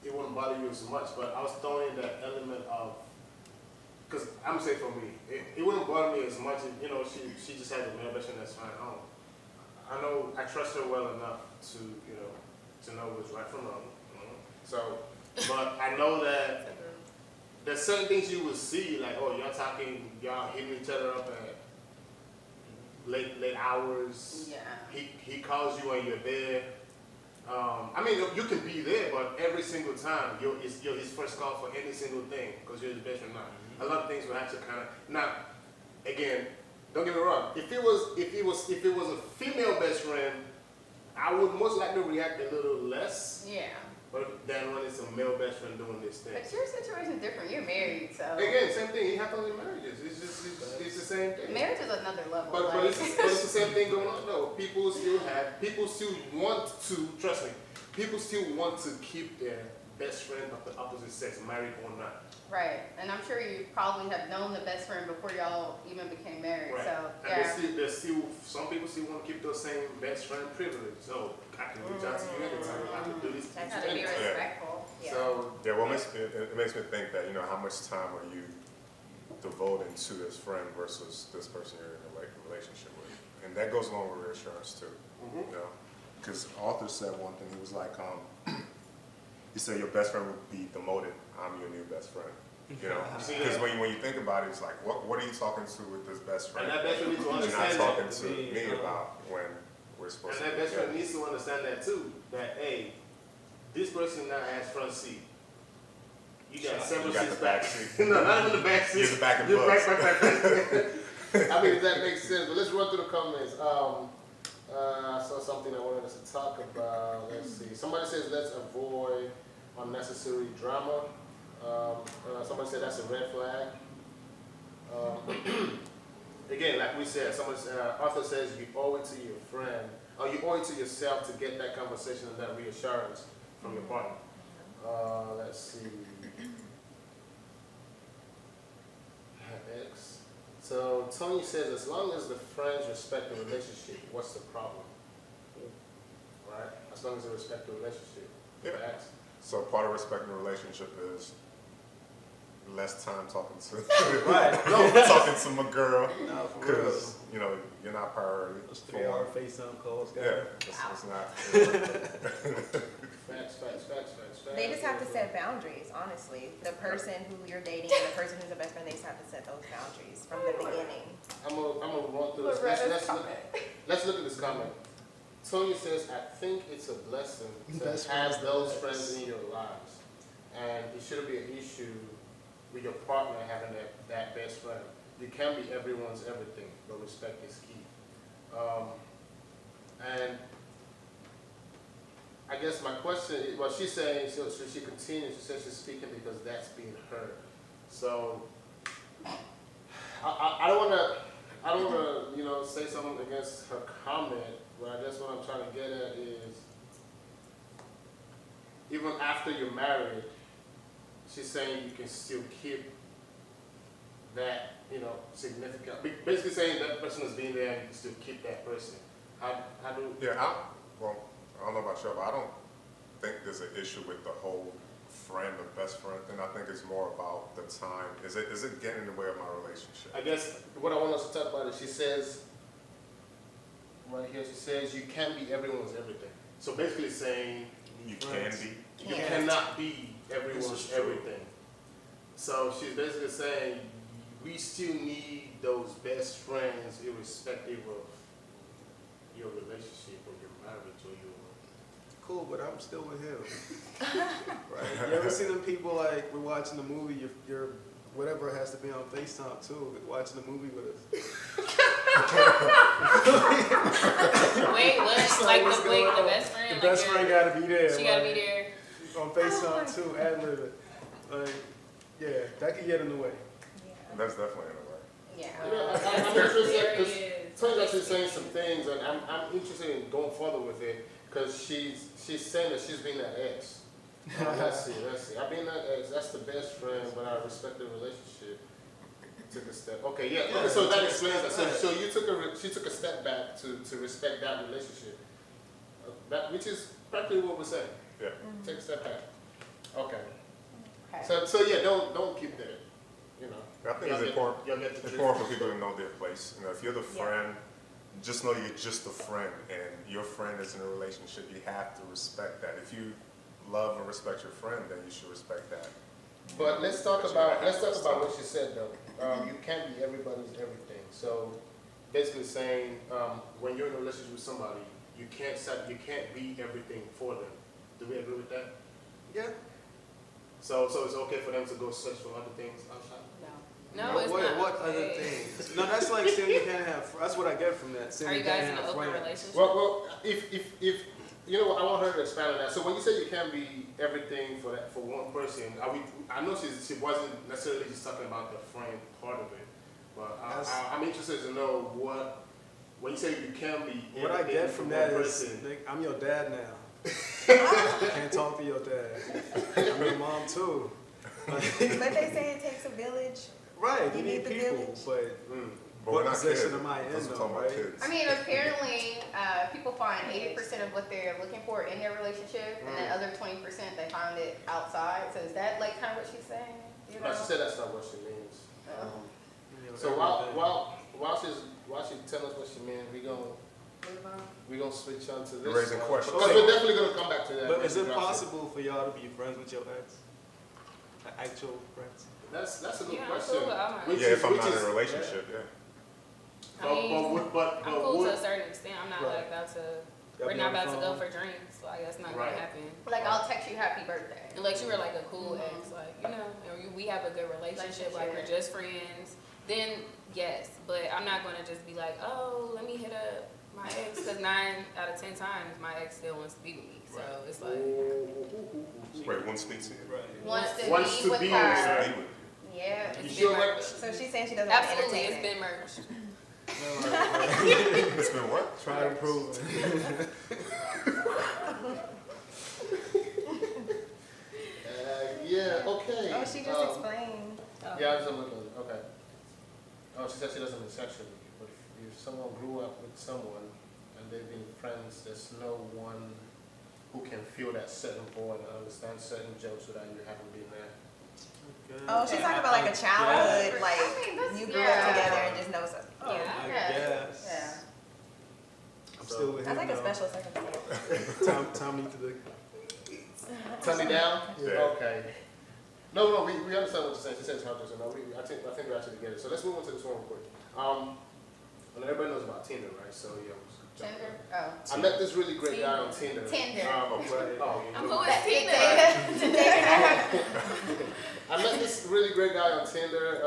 A: it wouldn't bother you as much, but I was throwing in that element of, because I'm gonna say for me, it wouldn't bother me as much if, you know, she just has a male best friend, that's fine. I know I trust her well enough to know what's right from wrong. You know? So, but I know that there's certain things you would see, like, oh, y'all hitting each other up at late hours.
F: Yeah.
A: He calls you and you're there. I mean, you can be there, but every single time you're his first call for any single thing because you're his best friend. Now, a lot of things will have to kind of. Now, again, don't get me wrong. If it was a female best friend, I would most likely react a little less.
F: Yeah.
A: But then when it's a male best friend doing this thing.
F: But your situation is different. You're married, so.
A: Again, same thing. It happens in marriages. It's the same thing.
F: Marriage is another level.
A: But
F: like,
A: it's the same thing going on though. People still want to, trust me, people still want to keep their best friend of the opposite sex, married or not.
F: right. And I'm sure you probably have known the best friend before y'all even became married.
A: Right.
F: So,
A: And
F: yeah.
A: there's still, some people still want to keep those same best friend privilege. So I can reach out to you anytime. I can do this to you
E: That's
B: Gotta be
A: anytime.
B: respectful.
E: Yeah.
A: So,
D: Yeah, well, it makes me think that, you know, how much time are you devoting to this friend versus this person you're in a relationship with. And that goes along with reassurance too, you know? Because Arthur said one thing, he was like, he said your best friend would be demoted, I'm your new best friend. You know, because when you think about it, it's like, what are you talking to with this best friend?
A: And that best friend needs to understand
D: you're not talking to me about when we're supposed to.
A: And that best friend needs to understand that too. That hey, this person now has front seat. You got several seats back. No, not in the back seat.
D: You're the back and
A: You're
D: bus.
A: back. I mean, if that makes sense. But let's run through the comments. I saw something I wanted us to talk about. Let's see. Somebody says let's avoid unnecessary drama. Somebody said that's a red flag. Again, like we said, Arthur says you owe it to your friend, or you owe it to yourself to get that conversation and that reassurance from your partner. Let's see. X. So Tony says, as long as the friends respect the relationship, what's the problem? Right? As long as they respect the relationship.
D: Yeah.
A: X.
D: So part of respecting the relationship is less time talking to talking to my girl, because you know you're not priority.
C: Those 3-hour FaceTime calls.
D: Yeah, it's not.
A: Facts.
E: They just have to set boundaries, honestly. The person who you're dating and the person who's the best friend, they just have to set those boundaries from the beginning.
A: I'm gonna run through this. Let's look at this comment. Tony says, I think it's a blessing to have those friends in your lives. And it shouldn't be an issue with your partner having that best friend. You can be everyone's everything, but respect is key. And I guess my question is, well, she's saying, so she continues, she says she's speaking because that's being heard. So, I don't wanna, you know, say something against her comment, but I guess what I'm trying to get at is, even after you're married, she's saying you can still keep that, you know, significant, basically saying that person is being there and you can still keep that person. How do?
D: Yeah, I don't know about you, but I don't think there's an issue with the whole friend or best friend thing. I think it's more about the time. Is it getting in the way of my relationship?
A: I guess what I want us to talk about is she says, right here, she says you can't be everyone's everything. So basically saying
D: You can be.
A: you cannot be everyone's everything. So she's basically saying we still need those best friends irrespective of your relationship or your marriage or your...
C: Cool, but I'm still with him. Right? You ever see them people like we're watching the movie, your whatever has to be on FaceTime too, watching the movie with us.
B: Wait, what? Like the best friend?
C: The best friend gotta be there.
B: She gotta be there.
C: On FaceTime too, ad-lib it. Like, yeah, that could get in the way.
D: That's definitely in the way.
F: Yeah.
A: I'm interested because Tony's actually saying some things, and I'm interested in going further with it because she's saying that she's been that ex. Let's see. I've been that ex. That's the best friend, but I respect the relationship. Took a step. Okay, yeah. Okay, so that explains that. So she took a step back to respect that relationship. Which is practically what we're saying.
D: Yeah.
A: Take a step back. Okay.
F: Okay.
A: So yeah, don't keep that. You know.
D: I think it's important for people to know their place. You know, if you're the friend, just know you're just a friend, and your friend is in a relationship. You have to respect that. If you love and respect your friend, then you should respect that.
A: But let's talk about what she said though. You can't be everybody's everything. So basically saying when you're in a relationship with somebody, you can't be everything for them. Do we agree with that?
C: Yeah.
A: So it's okay for them to go search for other things outside?
B: No, it's not.
C: What other things? No, that's like saying you can't have. That's what I get from that.
B: Are you guys in an open relationship?
A: Well, if you know, I want her to expand on that. So when you say you can't be everything for one person, I know she wasn't necessarily just talking about the friend part of it, but I'm interested to know when you say you can't be everything
C: what I get
A: for
C: from
A: one
C: that
A: person.
C: is, Nick, I'm your dad now. Can't talk to your dad. I'm your mom too.
E: But they say it takes a village.
C: Right, you
E: need
C: need
E: the
C: people,
E: village.
C: but
D: But
C: what
D: we're not
C: possession
D: kids.
C: am I in
D: Let's
C: though,
D: talk about
C: right?
D: kids.
F: I mean, apparently, people find 80% of what they're looking for in their relationship, and then other 20% they find it outside. So is that like kind of what she's saying? You know?
A: No, she said that's not what she means. So while she's telling us what she meant, we gonna switch on to this.
D: You're raising questions.
A: Because we're definitely gonna come back to that.
C: But is it possible for y'all to be friends with your ex? Like actual friends?
A: That's a good
B: Yeah, I'm
A: question.
B: cool with all my-
D: Yeah, if I'm not in a relationship, yeah.
B: I mean,
A: but
B: I'm cool to a
A: would,
B: certain extent. I'm not
A: Right.
B: like about to.
C: Y'all
B: We're
C: be
B: not
C: on the
B: about to go
C: phone?
B: for drinks. Like that's not
A: Right.
B: gonna happen.
F: Like, I'll text you happy birthday.
B: Unless you were like a cool ex, like you know, and we have a good relationship, like we're just friends. Then yes, but I'm not gonna just be like, oh, let me hit up my ex, because 9 out of 10 times my ex still wants to be with me. So it's like,
D: Wait, one speak to you.
C: Right.
F: Wants to
A: Wants
F: be
A: to
F: with
A: be
F: her.
A: with her.
D: Be with you.
F: Yeah.
A: You
B: it's
A: sure
B: been
A: about
B: merged.
E: So she's saying she doesn't want
B: Absolutely, it's
E: entertainment.
B: been merged.
D: It's been what?
C: Try and prove it.
A: yeah, okay.
E: Oh, she just explained. Oh.
A: Yeah, I was looking. Okay. Oh, she said she doesn't mean sexually, but if someone grew up with someone and they've been friends, there's no one who can feel that certain void and understand certain jokes without you having been there.
E: Oh, she's talking about like a childhood,
F: I
E: like
F: mean, that's-
E: you grew
F: yeah.
E: up together and just know something. Oh.
B: Yeah.
C: I
F: Yeah.
C: guess.
F: Yeah.
C: I'm still with
E: That's
C: him
E: like a
C: though.
E: special circumstance.
C: Tommy to the.
A: Turn me down?
D: Yeah.
A: Okay. No, we understand what you're saying. She says hunters, and I think we actually get it. So let's move on to this one real quick. And everybody knows about Tinder, right? So yeah.
F: Tinder? Oh.
A: I met this really great guy on Tinder.
F: Tinder.
B: I'm cool with
F: That's the
B: Tina.
F: data.
A: I met this really great guy on Tinder.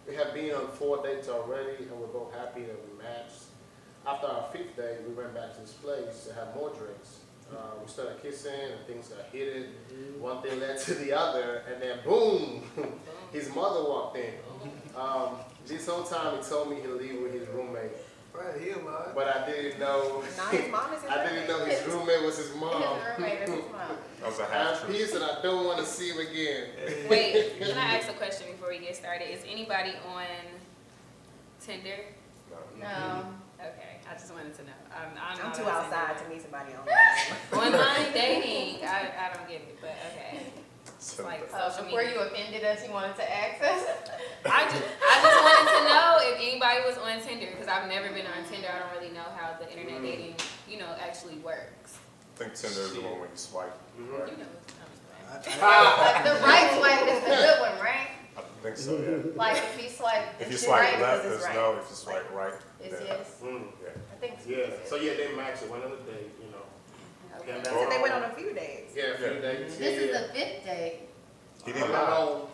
A: We have been on 4 dates already, and we're both happy that we matched. After our 5th date, we went back to his place to have more drinks. We started kissing, and things got heated. One thing led to the other, and then boom, his mother walked in. This whole time, he told me he'd leave with his roommate.
C: Right, he alive.
A: But I didn't know.
E: Not his mom is his
A: I didn't know his roommate was his mom.
F: His roommate is his mom.
D: That was a
A: I
D: half
A: have
D: truth.
A: peace, and I don't want to see him again.
B: Wait, can I ask a question before we get started? Is anybody on Tinder?
F: No.
B: Okay, I just wanted to know. I'm
E: I'm
B: not
E: too
B: on
E: outside
B: Tinder.
E: to meet somebody online.
B: Online dating, I don't get it, but okay. It's like social
F: Before
B: media.
F: you offended us, you wanted to access?
B: I just wanted to know if anybody was on Tinder, because I've never been on Tinder. I don't really know how the internet dating, actually works.
D: I think Tinder is the one when you swipe.
B: You
D: Right?
B: know, I'm just playing.
F: Like the right swipe is the good one, right?
D: I think so, yeah.
F: Like if you swipe,
D: If you
E: It's
D: swipe
E: right
D: left,
E: because it's
D: it's
E: right.
D: no. If you swipe right,
F: it's
D: then
F: yes.
D: yeah.
F: I think it's
A: Yeah.
F: yes.
A: So yeah, they matched it. Went on a date,
B: Okay.
A: Came
E: She
A: back.
E: said they went on a few dates.
A: Yeah, a few
D: Yeah.
A: dates.
F: This is
A: yeah.
F: the 5th day.
D: He
A: I'm
D: didn't lie.
A: alone.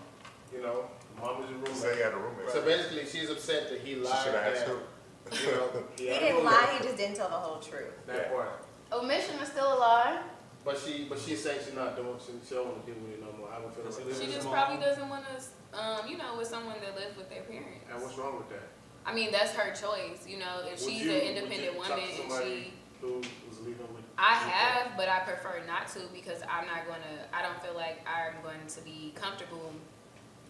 A: Mom is a
D: He said he
A: roommate.
D: had a roommate.
A: So basically, she's upset that he
D: She
A: lied.
D: should have
A: that,
D: asked who.
E: He
A: had a
E: didn't
A: roommate.
E: lie, he just didn't tell the whole truth.
A: That
D: Yeah.
A: part.
F: Omission is still a lie.
A: But she's saying she's not doing. She don't want to deal with it no more. I would feel
C: Does he
A: like
C: live
B: She
C: with his
B: just
C: mom?
B: probably doesn't want to, with someone that lives with their parents.
A: And what's wrong with that?
B: I mean, that's her choice. If she's an independent woman and she,
A: who was leaving with.
B: I have, but I prefer not to because I don't feel like I'm going to be comfortable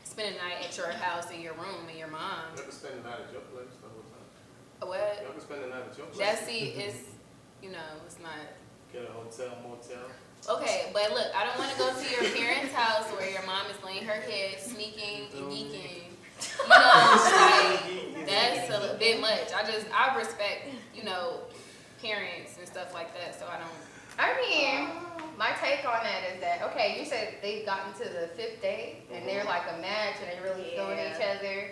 B: spending the night at your house in your room and your mom.
A: You ever spend the night at your place? The whole time?
B: What?
A: You ever spend the night at your place?
B: It's not.
A: Get a hotel, motel.
B: Okay, but look, I don't want to go to your parents' house where your mom is laying her head, sneaking and geeking. Like, that's a bit much. I respect, parents and stuff like that, so I don't.
F: I mean, my take on that is that, okay, you said they've gotten to the 5th date and they're like a match and they really feeling
E: Yeah.
F: each other.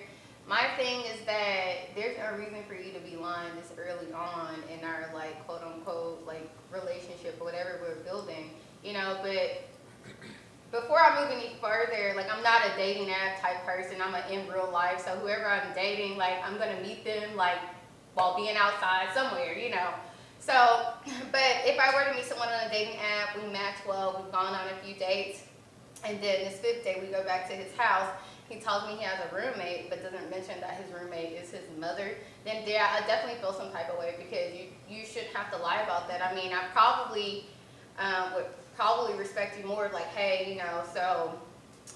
F: My thing is that there's no reason for you to be lying this early on in our like quote unquote like relationship or whatever we're building, but before I move any further, like I'm not a dating app type person, I'm in real life, so whoever I'm dating, like I'm gonna meet them like while being outside somewhere, So, but if I were to meet someone on a dating app, we match well, we've gone on a few dates, and then this 5th day we go back to his house. He tells me he has a roommate, but doesn't mention that his roommate is his mother. Then yeah, I definitely feel some type of way because you shouldn't have to lie about that. I mean, I probably would probably respect you more, like, hey, so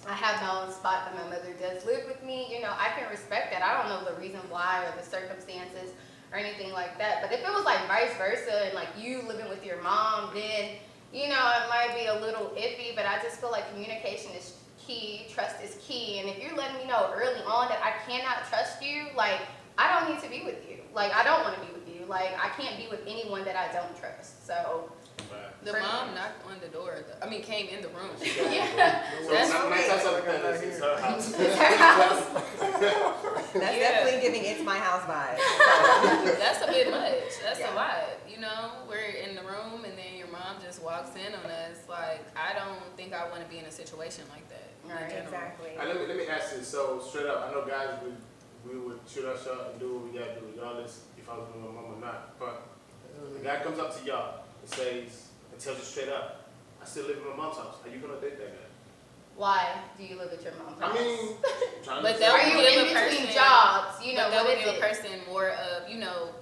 F: I have my own spot, but my mother does live with me. I can respect that. I don't know the reason why or the circumstances or anything like that. But if it was like vice versa and like you living with your mom, then it might be a little iffy. But I just feel like communication is key, trust is key, and if you're letting me know early on that I cannot trust you, like, I don't need to be with you. Like, I don't want to be with you. Like, I can't be with anyone that I don't trust. So,
B: The mom knocked on the door. Came in the room.
F: yeah.
A: So
B: That's
A: nine
B: weird.
A: times out of 10, it's her house.
E: That's definitely giving it's my house vibes.
B: That's a bit much. That's
E: Yeah.
B: a lot. You know, we're in the room and then your mom just walks in on us. Like, I don't think I want to be in a situation like that. in
F: Right,
B: general.
E: Exactly.
A: Let me ask you, so straight up, I know guys, we would shoot our shot and do what we gotta do regardless if I was with my mom or not, but the guy comes up to y'all and says, and tells you straight up, I still live in my mom's house. Are you gonna date that guy?
F: Why do you live at your mom's house?
A: I mean, trying
B: But
A: to
B: that
F: are
B: would
F: you
B: give
F: in
B: a
F: between
B: person-
F: jobs? You know,
B: But that
F: what
B: would
F: is
B: give a
F: it?
B: person more of,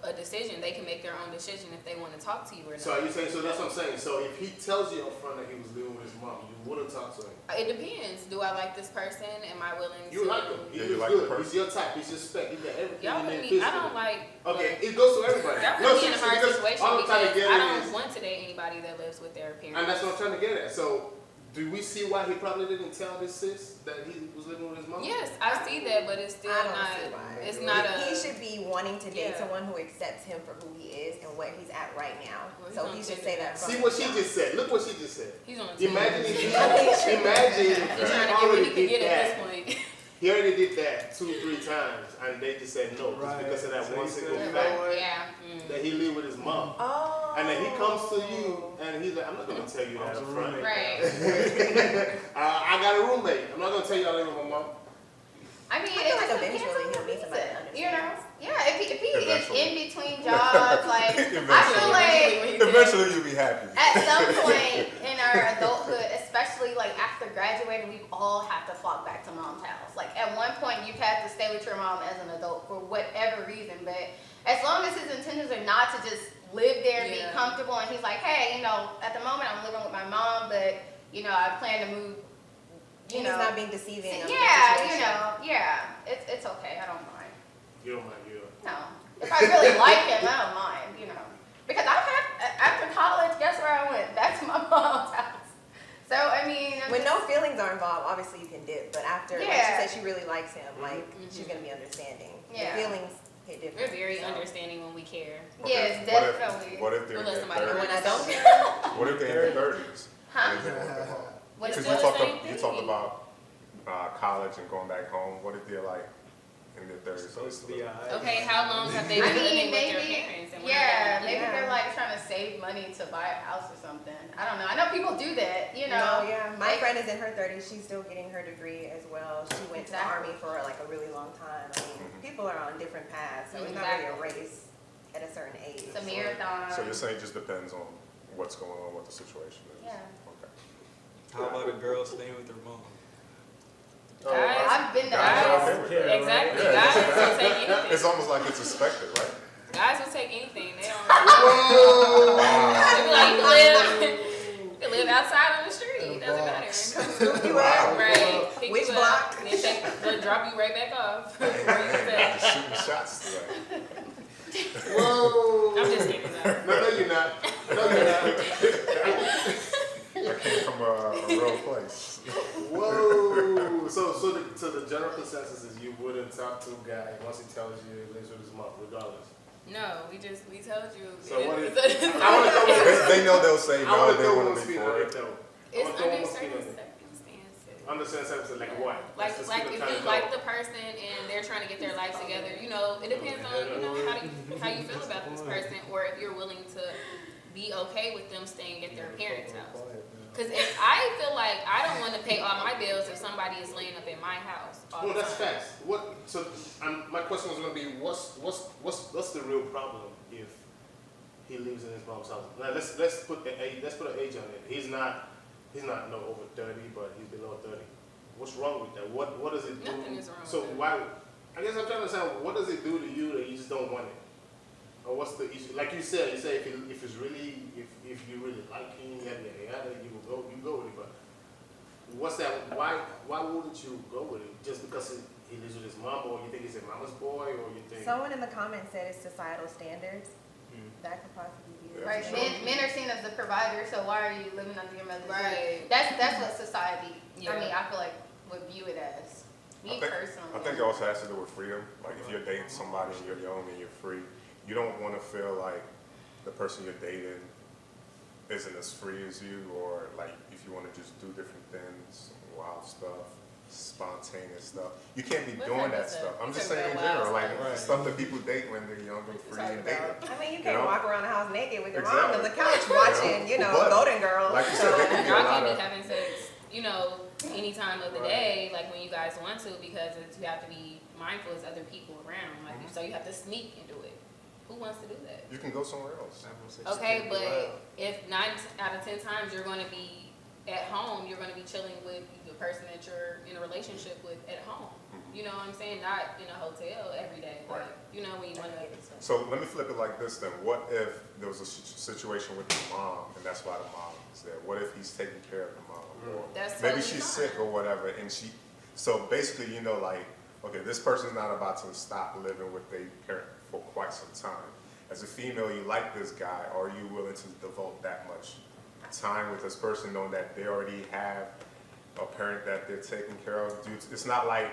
B: a decision. They can make their own decision if they want to talk to you or not.
A: So are you saying, so that's what I'm saying, so if he tells you up front that he was living with his mom, you wouldn't talk to him?
B: It depends. Do I like this person? Am I willing to?
A: You like him, he
D: Yeah,
A: was
D: you like the
A: good,
D: person.
A: he's your type, he's your spec, he got everything
B: Y'all
A: you
B: put
A: need
B: me. I
A: physically.
B: don't like.
A: Okay, it goes to everybody.
B: Y'all
A: No,
B: put me in a
A: seriously,
B: hard
A: because
B: situation
A: all I'm trying to
B: because
A: get
B: I
A: at
B: don't
A: is,
B: want to date anybody that lives with their parents.
A: and that's what I'm trying to get at, so do we see why he probably didn't tell his sis that he was living with his mom?
B: Yes, I see that, but it's still
E: I don't
B: not.
E: see why.
B: It's not a.
E: He should be wanting to date
B: Yeah.
E: someone who accepts him for who he is and where he's at right now.
B: Well, he's
E: So
B: on
E: he should
B: Tinder
E: say that.
B: now.
E: from
A: See
E: the
A: what she
E: jump.
A: just said, look what she just said.
B: He's on.
A: Imagine if he,
B: He's trying to get what
A: already
B: he can
A: did
B: get at
A: that.
B: this point.
A: He already did that 2-3 times, and they just said no, just because of that
C: So
A: one
C: he
A: single
C: said,
A: fact
F: Yeah.
A: that he lived with his mom.
E: Oh.
A: And then he comes to you, and he's like, I'm not gonna tell you that
C: I was
A: up
C: a
A: front.
C: roommate.
F: Right.
A: I got a roommate. I'm not gonna tell you I live with my mom.
F: I mean,
E: I
F: it
E: feel like
F: just
E: eventually
F: depends on
E: he'll meet
F: the
E: somebody
F: reason,
E: that
F: you know?
E: understands.
F: Yeah, if he is
D: Eventually.
F: in between jobs, like, I feel like
D: Eventually you'll be happy.
F: at some point in our adulthood, especially like after graduating, we all have to flock back to mom's house. Like at one point, you've had to stay with your mom as an adult for whatever reason, but as long as his intentions are not to just live there and be
B: Yeah.
F: comfortable, and he's like, hey, at the moment I'm living with my mom, but I plan to move.
E: And he's not being deceiving. of the
F: Yeah,
E: situation.
F: it's okay. I don't mind.
A: You don't mind, you don't.
F: No, if I really like him, I don't mind. Because after college, guess where I went? Back to my mom's house. So I mean,
E: When no feelings are involved, obviously you can dip. But after, like
F: Yeah.
E: she said, she really likes him. Like she's gonna be understanding.
F: Yeah.
E: The feelings hit
B: We're
E: different.
B: very
E: so.
B: understanding when we care.
F: Yes,
D: What
F: definitely.
D: if they're in
B: We'll let
D: their
B: somebody know
E: When I
D: 30s?
E: don't care.
D: What if they're in their 30s?
F: Huh?
B: What is
D: Because
B: still the same
D: you
B: thing?
D: talked about college and going back home. What if they're like in their 30s?
C: Supposed to be alright.
B: Okay, how long have they
F: I
B: been living
F: mean,
B: with their
F: maybe.
B: parents? And when
F: Yeah,
B: they
F: maybe
E: Yeah.
F: they're like trying to save money to buy a house or something. I don't know. I know people do that.
E: No, yeah. My
F: Like-
E: friend is in her 30s. She's still getting her degree as well. She went to the
F: Exactly.
E: Army for like a really long time. I mean, people are on different paths, so it's not really a race at a certain age.
F: It's a marathon.
D: So you're saying it just depends on what's going on, what the situation is?
F: Yeah.
D: Okay.
C: How about a girl staying with her mom?
B: Guys,
F: I've been
D: Guys are
F: there.
D: okay with that.
B: exactly.
D: Yeah.
B: Guys will take anything.
D: It's almost like it's expected, right?
B: Guys will take anything. They don't.
A: Whoa!
B: They be like, you can live outside on the street. It doesn't matter.
E: Scoop you
D: Wow.
E: up.
B: Right. Pick
E: Which
B: you
E: block?
B: Up, they'll drop you right back off. Where you stay.
D: Just shooting shots today.
A: Whoa!
B: I'm just kidding. Though.
A: No, you're not. No, you're not.
D: I came from a real place.
A: Whoa! So the general consensus is you wouldn't talk to a guy once he tells you he lives with his mom, regardless.
B: No, we told you.
A: So what is?
B: It's
A: I want to go.
D: They know they'll say
A: I
D: no,
A: want to
D: they
A: throw
D: want
A: one
D: to be
A: speed
D: for
A: on it
D: it.
A: though.
B: It's
A: I wanna throw
B: under
A: one speed
B: certain
A: on it.
B: circumstances.
A: Understand something like what?
B: Like
A: That's the
B: like
A: speed
B: if
A: I'm trying
B: you
A: to
B: like
A: go.
B: the person and they're trying to get their life together, it depends on how you feel about this person, or if you're willing to be okay with them staying at their parents' house. Because if I feel like I don't want to pay all my bills if somebody is laying up in my house. All
A: Well,
B: the
A: that's
B: time.
A: facts. My question was going to be, what's the real problem if he lives in his mom's house? Now let's put an age on it. He's not no over 30, but he's below 30. What's wrong with that? What does it do?
B: Nothing is wrong with
A: So
B: that.
A: why? I guess I'm trying to understand, what does it do to you that you just don't want it? Or what's the issue? Like you said if you really like him, yada, you go with it. But what's that? Why wouldn't you go with it? Just because he lives with his mom, or you think he's a mama's boy, or you think?
E: Someone in the comments said it's societal standards. That could possibly be it.
F: Right, men are seen as the provider, so why are you living under your mother's roof?
B: Right.
F: That's what society.
B: Yeah.
F: I mean, I feel like would view it as.
D: I
F: Me
D: think,
F: personally.
D: I think it also has to do with freedom. Like if you're dating somebody and you're young and you're free, you don't want to feel like the person you're dating isn't as free as you, or like if you want to just do different things, wild stuff, spontaneous stuff. You can't be
B: What
D: doing
B: type
D: that
B: of
D: stuff.
B: stuff?
D: I'm
B: You
D: just
B: talking
D: saying in
B: about
D: general,
B: wild
D: like
C: stuff?
D: stuff that people date when they're young and free and dating.
E: I mean, you
D: You
E: can't
D: know?
E: walk around the house naked with your
D: Exactly.
E: mom on the couch watching, you know,
D: But,
E: Golden Girls.
D: like you said, there can be a
B: Y'all
D: lot
B: can't
D: of.
B: be having sex, you know, any time of the day, like when you guys want to, because you have to be mindful there's other people around. Like, so you have to sneak and do it. Who wants to do that?
D: You can go somewhere else.
B: Okay, but if 9 out of 10 times you're going to be at home, you're going to be chilling with the person that you're in a relationship with at home. You know what I'm saying? Not in a hotel every day. Like, you know, when you want to.
D: So let me flip it like this then. What if there was a situation with the mom and that's why the mom is there? What if he's taking care of the mom? Or
B: That's
D: maybe
B: totally
D: she's
B: fine.
D: sick or whatever, and so basically, you know, like, okay, this person's not about to stop living with their parent for quite some time. As a female, you like this guy, are you willing to devote that much time with this person knowing that they already have a parent that they're taking care of? It's not like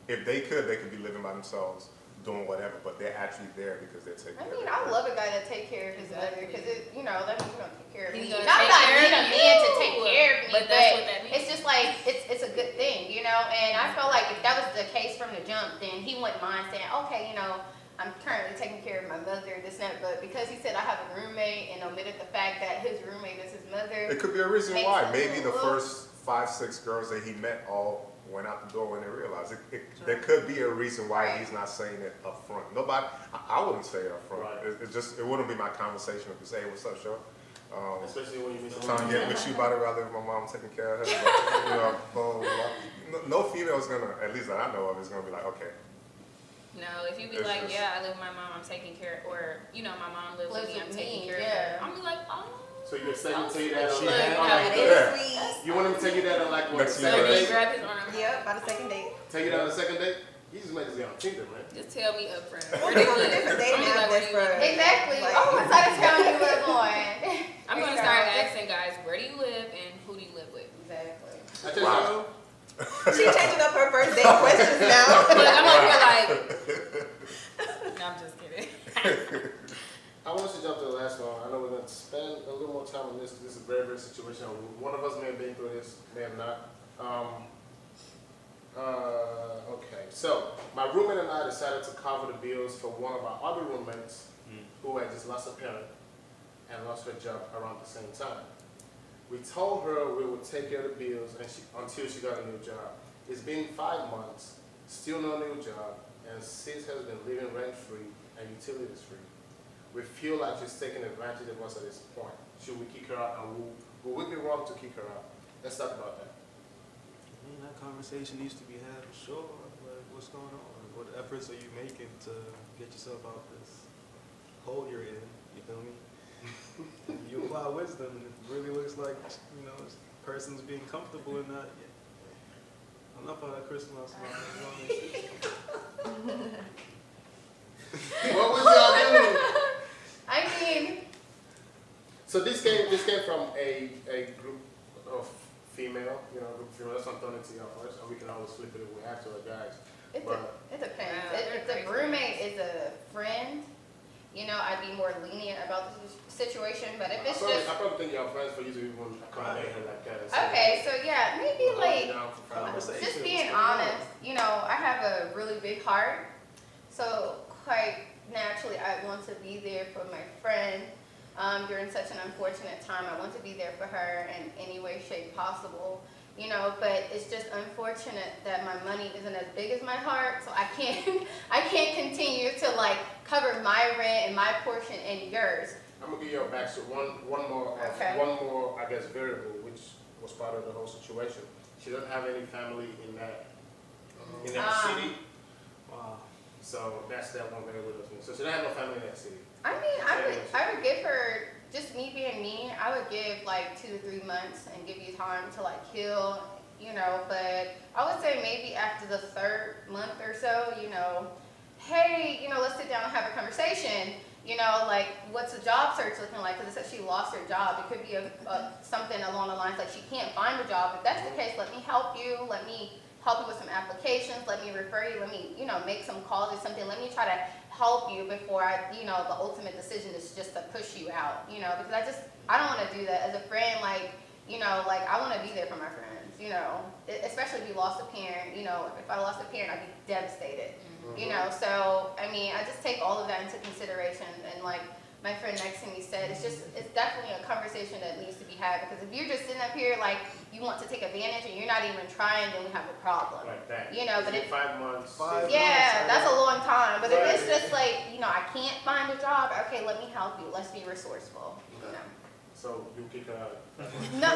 D: if they could be living by themselves, doing whatever, but they're actually there because they're taking
F: I
D: care
F: mean,
D: of
F: I
D: their
F: love a guy that take care of his mother
B: Exactly.
F: because it, you know, that means he's gonna take care of
B: He's
F: me.
B: gonna
F: Not
B: take
F: that I
B: care
F: need
B: of
F: a man to
B: you.
F: take care of me,
B: But that's what that means.
F: it's just like it's a good thing, you know. And I felt like if that was the case from the jump, then he wouldn't mind saying, okay, you know, I'm currently taking care of my mother, this and that. But because he said I have a roommate and omitted the fact that his roommate is his mother,
D: It could be a reason
F: Makes
D: why.
F: it
D: Maybe the
F: look-
D: first 5-6 girls that he met all went out the door when they realized it. There could be a reason why he's not saying it up front. Nobody, I wouldn't say it up front.
A: Right.
D: It wouldn't be my conversation if you say, hey, what's up, Joe?
A: Especially when you meet
D: Trying to get with you by the way I live with my mom, taking care of her. But, you know, blah, blah, blah. No female is gonna, at least that I know of, is gonna be like, okay.
B: No, if you be
D: It's
B: like,
D: just-
B: yeah, I live with my mom, I'm taking care, or, you know, my mom lives with me, I'm
F: Lives with
B: taking
F: me,
B: care
F: yeah.
B: of her. I'm be like, oh.
A: So you expect him to tell you
B: so
A: that
B: sweet.
A: on
C: She
A: like,
C: had-
E: That
D: Yeah.
E: is sweet.
A: you want him to tell you that on like what,
D: Next
A: the
B: So
A: second
B: then
D: year.
B: you
A: date?
B: grab his arm.
E: Yep, by the second date.
A: Tell you that on the second date? You just might just be on Tinder, man.
B: Just tell me up front.
E: We're
B: Where do you
E: on a
B: live?
E: different
B: I'm
E: dating
B: be
E: app
B: like, where do you
E: that's
B: live?
E: for-
F: exactly.
E: Like-
F: Oh, what side of town you live on?
B: I'm gonna start asking guys, where do you live and who do you live with?
F: Exactly.
A: I tell you,
E: She changing up her first date questions now.
B: Look, I'm over here like, no, I'm just kidding.
A: I want us to jump to the last one. I know we're going to spend a little more time on this. This is a very, very situation. One of us may have been through this, may have not. Okay, so my roommate and I decided to cover the bills for one of our other roommates who had just lost a parent and lost her job around the same time. We told her we would take care of the bills until she got a new job. It's been 5 months, still no new job, and sis has been living rent-free and utilities free. We feel like she's taking advantage of us at this point. Should we kick her out, and will we be wrong to kick her out? Let's talk about that.
C: I mean, that conversation needs to be had for sure. Like, what's going on? What efforts are you making to get yourself out this hole you're in? You feel me? You apply wisdom, and it really looks like, you know, this person's being comfortable in that. Yeah. Enough of that Christmas.
A: What was y'all doing?
F: I mean,
A: So this came from a group of female, you know, group of female. That's what I'm throwing it to y'all first, and we can always flip it if we have to, guys.
F: it depends.
B: Wow,
F: If the roommate is a friend, you know, I'd be more lenient about the situation. But if it's just
A: I probably think y'all friends for you to even accommodate her like that. and say,
F: okay, so yeah, maybe
A: "Well,
F: like
A: you know, for
C: Conversation.
F: just
C: What's
F: being
C: going on?
F: honest. You know, I have a really big heart, so quite naturally I want to be there for my friend during such an unfortunate time. I want to be there for her in any way, shape possible. You know, but it's just unfortunate that my money isn't as big as my heart, so I can't continue to like cover my rent and my portion and yours.
A: I'm gonna give you a backstory. One more,
F: Okay.
A: I guess, variable, which was part of the whole situation. She doesn't have any family in that city,
C: Wow.
A: so that's that one variable. So she doesn't have no family in that city.
F: I mean, I would give her, just me being me, I would give like 2 to 3 months and give you time to like heal, you know, but I would say maybe after the 3rd month or so, you know, hey, you know, let's sit down and have a conversation. You know, like, what's the job search looking like? Because it says she lost her job. It could be something along the lines like she can't find a job. If that's the case, let me help you. Let me help you with some applications. Let me refer you. Let me, you know, make some calls or something. Let me try to help you before the ultimate decision is just to push you out. You know, because I don't want to do that as a friend. Like, you know, like I want to be there for my friends. You know, especially if you lost a parent. You know, if I lost a parent, I'd be devastated. You know, so, I mean, I just take all of that into consideration, and like my friend next to me said, it's definitely a conversation that needs to be had, because if you're just sitting up here like you want to take advantage and you're not even trying, then we have a problem.
A: Like that.
F: You know, but if
A: 5 months.
F: yeah, that's a long time, but if it's just like, you know, I can't find a job, okay, let me help you, let's be resourceful, you know.
A: So you kick her out.
F: No.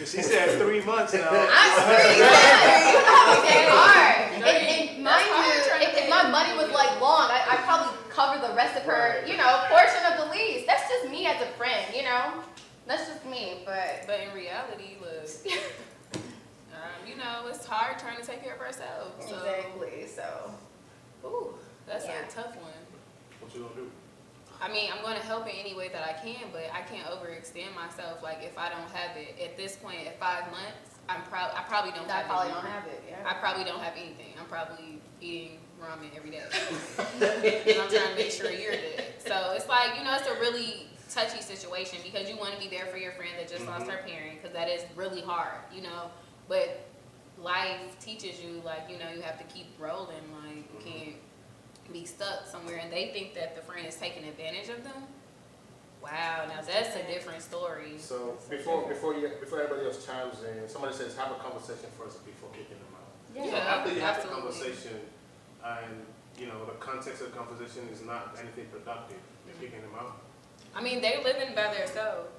C: She said 3 months now.
F: I'm free. You know how it's hard. And mind you, if my money was like long, I'd probably cover the rest of her, you know, portion of the lease. That's just me as a friend, you know. That's just me, but
B: in reality, look, you know, it's hard trying to take care of ourselves. So.
F: exactly. So,
B: Ooh, that's
F: Yeah.
B: a tough one.
A: What you gonna do?
B: I mean, I'm going to help in any way that I can, but I can't overextend myself. Like, if I don't have it at this point at 5 months, I probably don't
F: I
B: have
F: probably
B: it.
F: don't have it. Yeah.
B: I probably don't have anything. I'm probably eating ramen every day. And I'm trying to make sure you're good. So it's like, you know, it's a really touchy situation because you want to be there for your friend that just lost her parent, because that is really hard, you know. But life teaches you, like, you know, you have to keep rolling. Like, you can't be stuck somewhere, and they think that the friend is taking advantage of them. Wow, now that's a different story.
A: So before everybody else chimes in, somebody says have a conversation first before kicking them out.
B: Yeah,
A: So after you have the
B: absolutely.
A: conversation, and you know the context of the conversation is not anything productive, you're kicking them out.
B: I mean, they're living by themselves.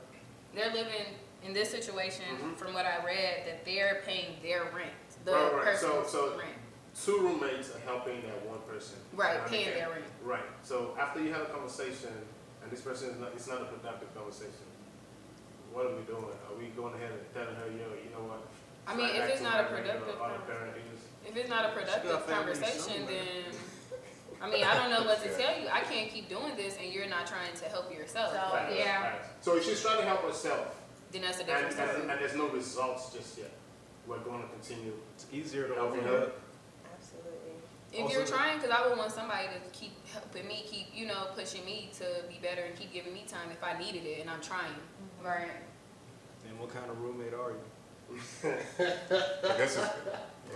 B: They're living in this situation, from what I read, that they're paying their rent, the
A: Right.
B: person's
A: So
B: rent.
A: 2 roommates are helping that one person.
B: Right,
A: You know,
B: paying
A: they
B: their
A: can't-
B: rent.
A: Right. So after you have a conversation, and this person is not, it's not a productive conversation. What are we doing? Are we going ahead and telling her, yo, you know what?
B: I mean,
A: fly
B: if
A: back
B: it's
A: to
B: not a
A: my regular
B: productive
A: auto parent is?
B: If it's not a productive
C: got family
B: conversation,
C: somewhere.
B: then I mean, I don't know what to tell you. I can't keep doing this, and you're not trying to help yourself.
F: So,
A: Facts,
F: yeah.
A: facts. So if she's trying to help herself,
B: Then that's a
A: and,
B: different story.
A: and there's no results just yet, we're going to continue.
C: It's easier to
A: Helping
C: overlook.
E: Absolutely.
B: If
C: Also-
B: you're trying, because I would want somebody to keep helping me, keep, you know, pushing me to be better and keep giving me time if I needed it, and I'm trying.
F: Right.
C: And what kind of roommate are you?
D: I guess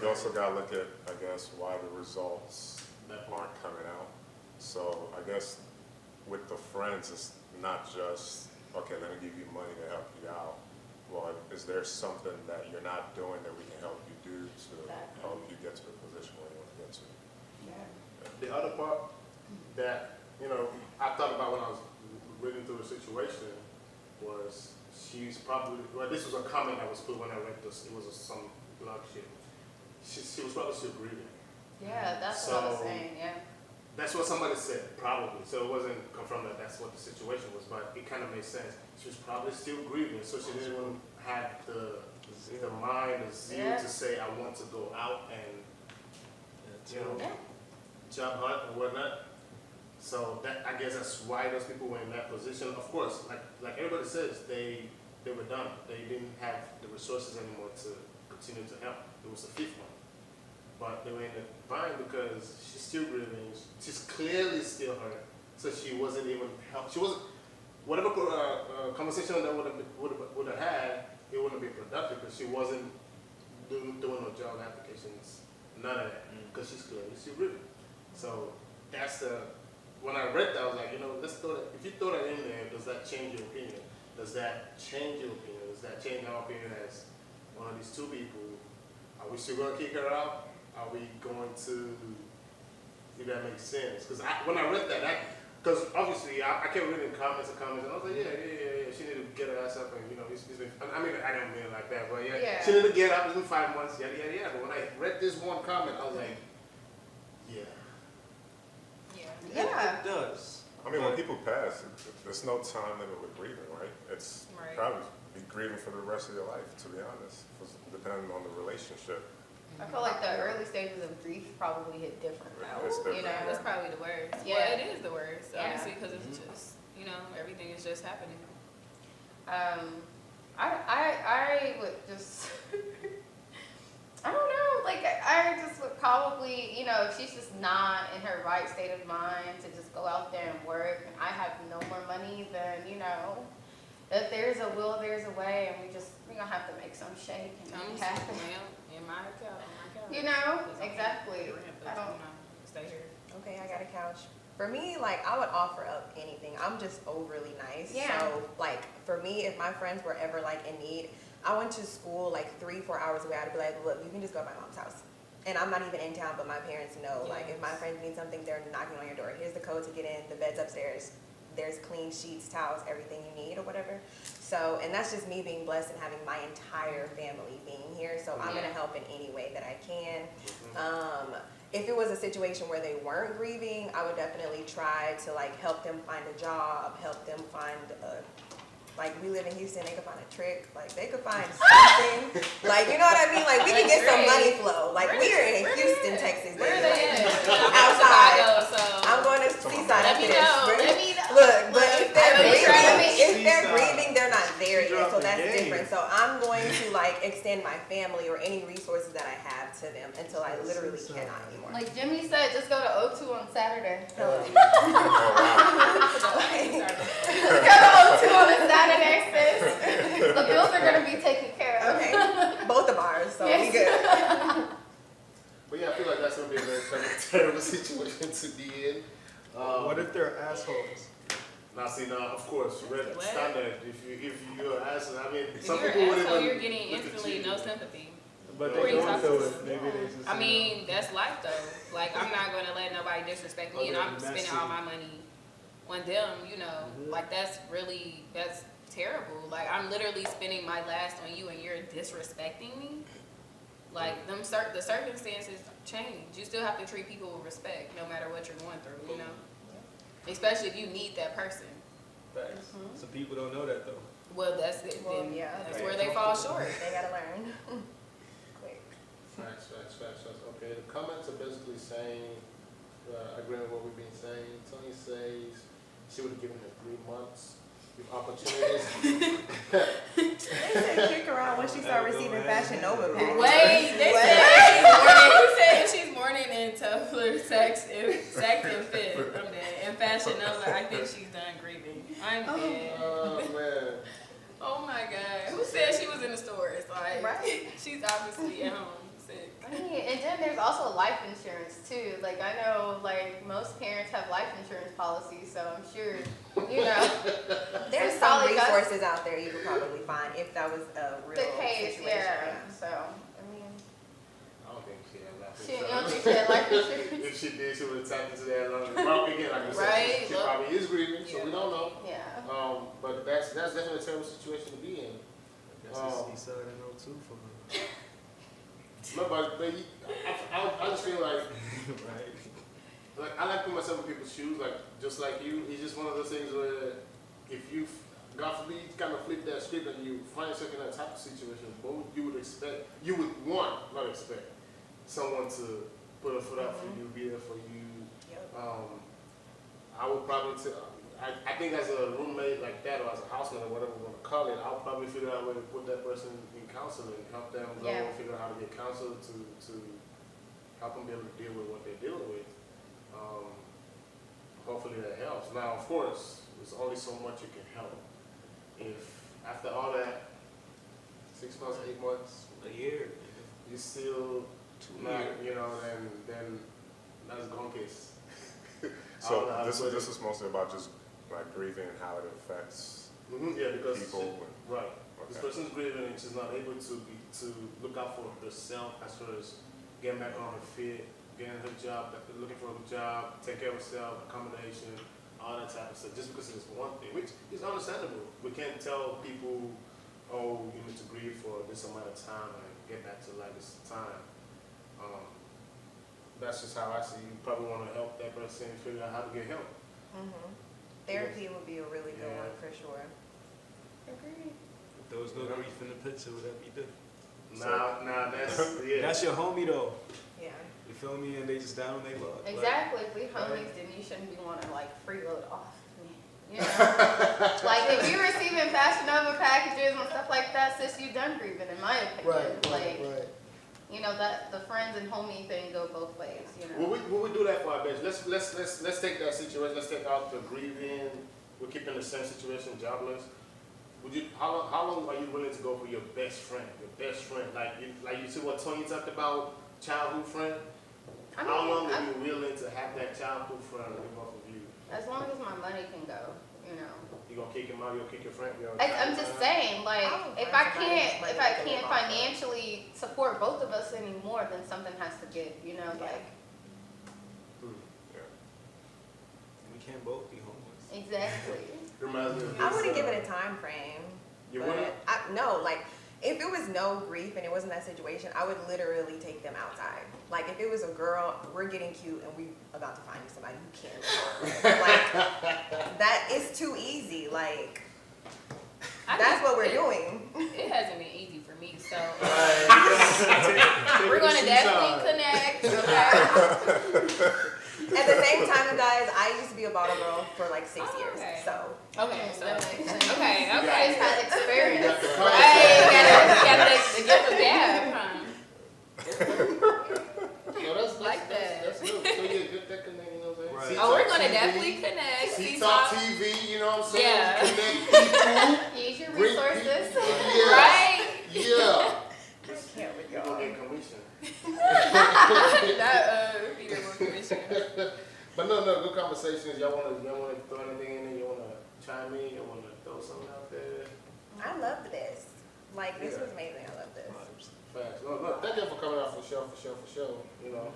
D: you also gotta look at, I guess, why the results aren't coming out. So I guess with the friends, it's not just, okay, let me give you money to help you out. Well, is there something that you're not doing that we can help you do to help you get to the position where you want to get to?
A: The other part that, you know, I thought about when I was reading through the situation was she's probably, well, this was a comment that was put when I read this, it was some blog shit. She was probably still grieving.
F: Yeah, that's what I was
A: So-
F: saying. Yeah.
A: That's what somebody said, probably. So it wasn't confirmed that that's what the situation was, but it kind of made sense. She was probably still grieving, so she didn't even have the mind, the zeal
F: Yeah.
A: to say, I want to go out and, you know,
F: Yeah.
A: job hunt and whatnot. So that, I guess that's why those people were in that position. Of course, like everybody says, they were done. They didn't have the resources anymore to continue to help. It was the 5th one. But they were in the bind because she's still grieving. She's clearly still hurt. So she wasn't even help. She wasn't, whatever conversation that would have had, it wouldn't be productive because she wasn't doing no job applications, none of that, because she's clearly still grieving. So that's when I read that, I was like, you know, let's throw that, if you throw that in there, does that change your opinion? Does that change your opinion? Does that change our opinion as one of these 2 people? Are we still going to kick her out? Are we going to, if that makes sense? Because when I read that, because obviously I kept reading comments, and I was like, yeah, she need to get her ass up and, you know, I mean, I don't mean it like that, but yeah. She need to get up, it's been 5 months, yada, yada, yada. But when I read this one comment, I was like, yeah.
F: Yeah.
C: It does.
D: I mean, when people pass, there's no time limit with grieving, right? It's
B: Right.
D: probably be grieving for the rest of your life, to be honest, depending on the relationship.
F: I feel like the early stages of grief probably hit different though.
D: It's different.
F: You know,
B: That's probably the worst.
F: Yeah.
B: Well, it is the worst,
F: Yeah.
B: honestly, because it's just, everything is just happening.
F: I would just, I don't know, like, I just would probably, if she's just not in her right state of mind to just go out there and work, and I have no more money, then, if there's a will, there's a way, and we're gonna have to make some shake and make it happen.
B: In my couch.
F: Exactly. I don't
B: stay here.
E: Okay, I got a couch. For me, like, I would offer up anything. I'm just overly nice.
F: Yeah.
E: So, like, for me, if my friends were ever, like, in need, I went to school, like, 3-4 hours away. I'd be like, look, you can just go to my mom's house. And I'm not even in town, but my parents know. Like, if my friends need something, they're knocking on your door. Here's the code to get in. The bed's upstairs. There's clean sheets, towels, everything you need or whatever. So, and that's just me being blessed and having my entire family being here. So I'm going to help in any way that I can. If it was a situation where they weren't grieving, I would definitely try to like help them find a job, help them find like we live in Houston, they could find a trick, like they could find something, like you know what I mean? Like we can get some money flow. Like we're in Houston, Texas,
B: Where are
E: baby.
B: they
E: Like,
B: at?
E: outside.
B: So
E: I'm going to Seaside
B: let
E: after
B: me
E: this.
B: know. Let me know.
E: Look, but if they're
C: Seaside.
E: grieving, they're not there
C: She
E: yet, so
C: dropped the
E: that's
C: game.
E: different. So I'm going to like extend my family or any resources that I have to them until I literally cannot anymore.
F: Like Jimmy said, just go to O2 on Saturday.
E: Hello.
F: Just go to O2 on a Saturday, sis. The bills are gonna be taken care of.
E: Okay, both of ours, so
F: Yes.
E: we good.
A: But yeah, I feel like that's gonna be a very terrible situation to be in.
C: What if they're assholes?
A: Now, see, of course, red
B: What?
A: standard. If you're an asshole, I mean,
B: if
A: some
B: you're
A: people
B: an
A: wouldn't
B: asshole,
A: even
B: you're getting
A: look at
B: instantly
A: you.
B: no sympathy.
C: But
B: Who are
C: they
B: you
C: don't
B: talking
C: do
B: to?
C: it. Maybe they just.
B: I mean, that's life though. Like I'm not gonna let nobody disrespect me, and I'm spending all my money on them. Like that's terrible. Like I'm literally spending my last on you, and you're disrespecting me. Like the circumstances change. You still have to treat people with respect, no matter what you're going through. Especially if you need that person.
C: Facts. Some people don't know that though.
B: Well, that's it.
E: Well,
B: Then
E: yeah,
B: that's
E: okay.
B: where they fall short.
E: They gotta learn. Quick.
A: Facts. Okay, the comments are basically saying, agreeing with what we've been saying. Tony says she would have given her 3 months with opportunities.
E: They said kick her out when she started receiving Fashion Nova packages.
B: Wait, they said she's mourning in Tumblr, sex and fit. I'm dead. And Fashion Nova, I think she's done grieving. I'm dead.
A: Oh man.
B: Oh my God. Who said she was in the stores? Like,
E: Right.
B: she's obviously at home sick.
F: I mean, and then there's also life insurance too. Like I know, like most parents have life insurance policies, so I'm sure,
E: There's
F: It's
E: some
F: probably got-
E: resources out there you could probably find if that was a real
F: the case,
E: situation.
F: yeah. So I mean,
A: I don't think she had life
F: you don't
A: insurance.
F: think she had life insurance?
A: If she did, she would have tapped into that longer. Probably again, like I said,
B: Right,
A: she
B: look.
A: probably is grieving, so we don't know.
F: Yeah.
A: But that's definitely a terrible situation to be in.
C: I guess it's Seaside and O2 for me.
A: No, but I just feel like I like putting myself in people's shoes, like just like you. It's just one of those things where if you, God forbid, you kind of flip that script and you find yourself in that type of situation, what you would expect, you would want, not expect, someone to put a foot out for you, be there for you.
E: Yep.
A: I would probably I think as a roommate like that, or as a housemate, or whatever we want to call it, I'll probably figure out a way to put that person in counseling, help them go and figure out how to get counseled to help them be able to deal with what they're dealing with. Hopefully that helps. Now, of course, there's only so much you can help. If after all that, 6 months, 8 months,
C: A year.
A: you still
C: 2
A: not,
C: years.
A: then that's a gone case.
D: So this is mostly about just like grieving and how it affects
A: Yeah, because
D: people.
A: right. This
D: Okay.
A: person's grieving and she's not able to look out for herself as far as getting back on her feet, getting her job, looking for a job, take care of herself, accommodation, all that type of stuff. Just because it's one thing, which is understandable. We can't tell people, oh, you need to grieve for this amount of time and get back to like this time. That's just how I see. You probably want to help that person figure out how to get help.
E: Therapy would be a really good one for sure.
F: Agreed.
C: If there was no grief in the picture, would that be different?
A: Nah, that's yeah.
C: That's your homie though.
E: Yeah.
C: You feel me? And they just down on their luck.
F: Exactly. If we homies, then you shouldn't be wanting to like freeload off me. You know? Like if you're receiving Fashion Nova packages and stuff like that, sis, you done grieving, in my opinion.
A: Right.
F: You know that the friends and homie thing go both ways. You know.
A: Will we do that for our best? Let's take that situation. Let's take out the grieving. We're keeping the same situation, jobless. How long are you willing to go for your best friend? Your best friend, like you see what Tony talked about, childhood friend. How long are you willing to have that childhood friend with both of you?
F: As long as my money can go, you know.
A: You gonna kick him out? You gonna kick your friend?
F: I'm just saying, like, if I can't financially support both of us anymore, then something has to give, you know, like.
D: Yeah.
C: We can't both be homeless.
F: Exactly.
A: Reminds me of
E: I
A: this,
E: wouldn't give it a time frame.
A: You
E: but
A: wouldn't?
E: No, like if it was no grief and it wasn't that situation, I would literally take them outside. Like if it was a girl, we're getting cute and we about to find you somebody who can. Like that is too easy. Like that's what we're doing.
B: It hasn't been easy for me, so
A: We're
B: we're gonna definitely connect. Okay.
E: At the same time, you guys, I used to be a bottle girl for like 6 years.
B: Okay.
E: So
B: Okay, so
F: That makes sense.
B: okay.
F: Just had experience.
B: Right, got the gift of gab, huh?
A: No, that's
B: Like that.
A: That's good. So yeah, get that connect, you know what I'm saying?
C: Right.
B: Oh, we're gonna
A: cTalkTV,
B: definitely connect.
A: cTalkTV, you know what I'm saying?
B: Yeah.
A: Connect people.
F: Use your
A: Bring
F: resources.
A: people. Yeah.
B: Right?
A: Yeah.
E: I can't with
A: You're
E: y'all.
A: gonna get commission.
B: That Peter more commission.
A: But no, good conversations. Y'all wanna throw anything in there? You wanna chime in? You wanna throw something out there?
E: I loved this. Like this
A: Yeah.
E: was amazing. I love this.
A: Facts. No, thank you for coming out for sure. You know,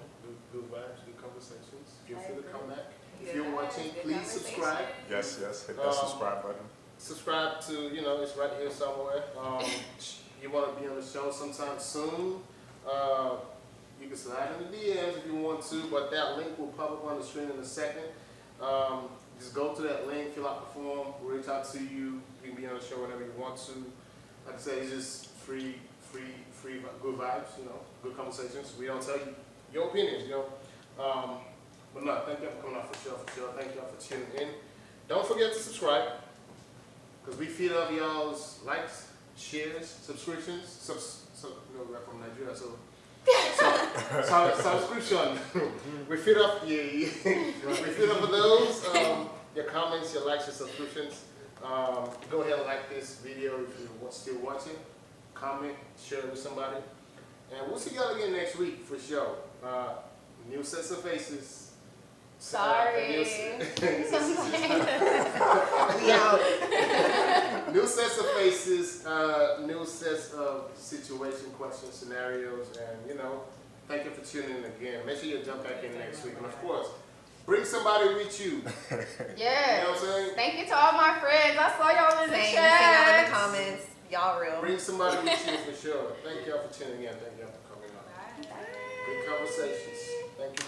A: good vibes, good conversations. Feel free to come back. If you're watching, please subscribe.
D: Yes, hit that subscribe button.
A: Subscribe to, it's right here somewhere. You want to be on the show sometime soon. You can slide in the DMs if you want to, but that link will pop up on the screen in a second. Just go to that link, fill out the form, we'll reach out to you. You can be on the show whenever you want to. Like I said, it's just free, good vibes, good conversations. We don't tell you your opinions, But no, thank y'all for coming out for sure. Thank y'all for tuning in. Don't forget to subscribe, because we feed off y'all's likes, shares, subscriptions. We're from Nigeria, so subscription. We feed off we feed off of those. Your comments, your likes, your subscriptions. Go ahead and like this video if you're still watching. Comment, share it with somebody, and we'll see y'all again next week for sure. New sets of faces.
F: Sorry.
A: New sets of faces, new sets of situation, questions, scenarios, and thank you for tuning in again. Make sure you jump back in next week, and of course, bring somebody with you.
F: Yes.
A: You know what I'm saying?
F: Thank you to all my friends. I saw y'all in the
E: Same,
F: chat.
E: sing out in the comments. Y'all real.
A: Bring somebody with you for sure. Thank y'all for tuning in. Thank y'all for coming on. Good conversations. Thank you.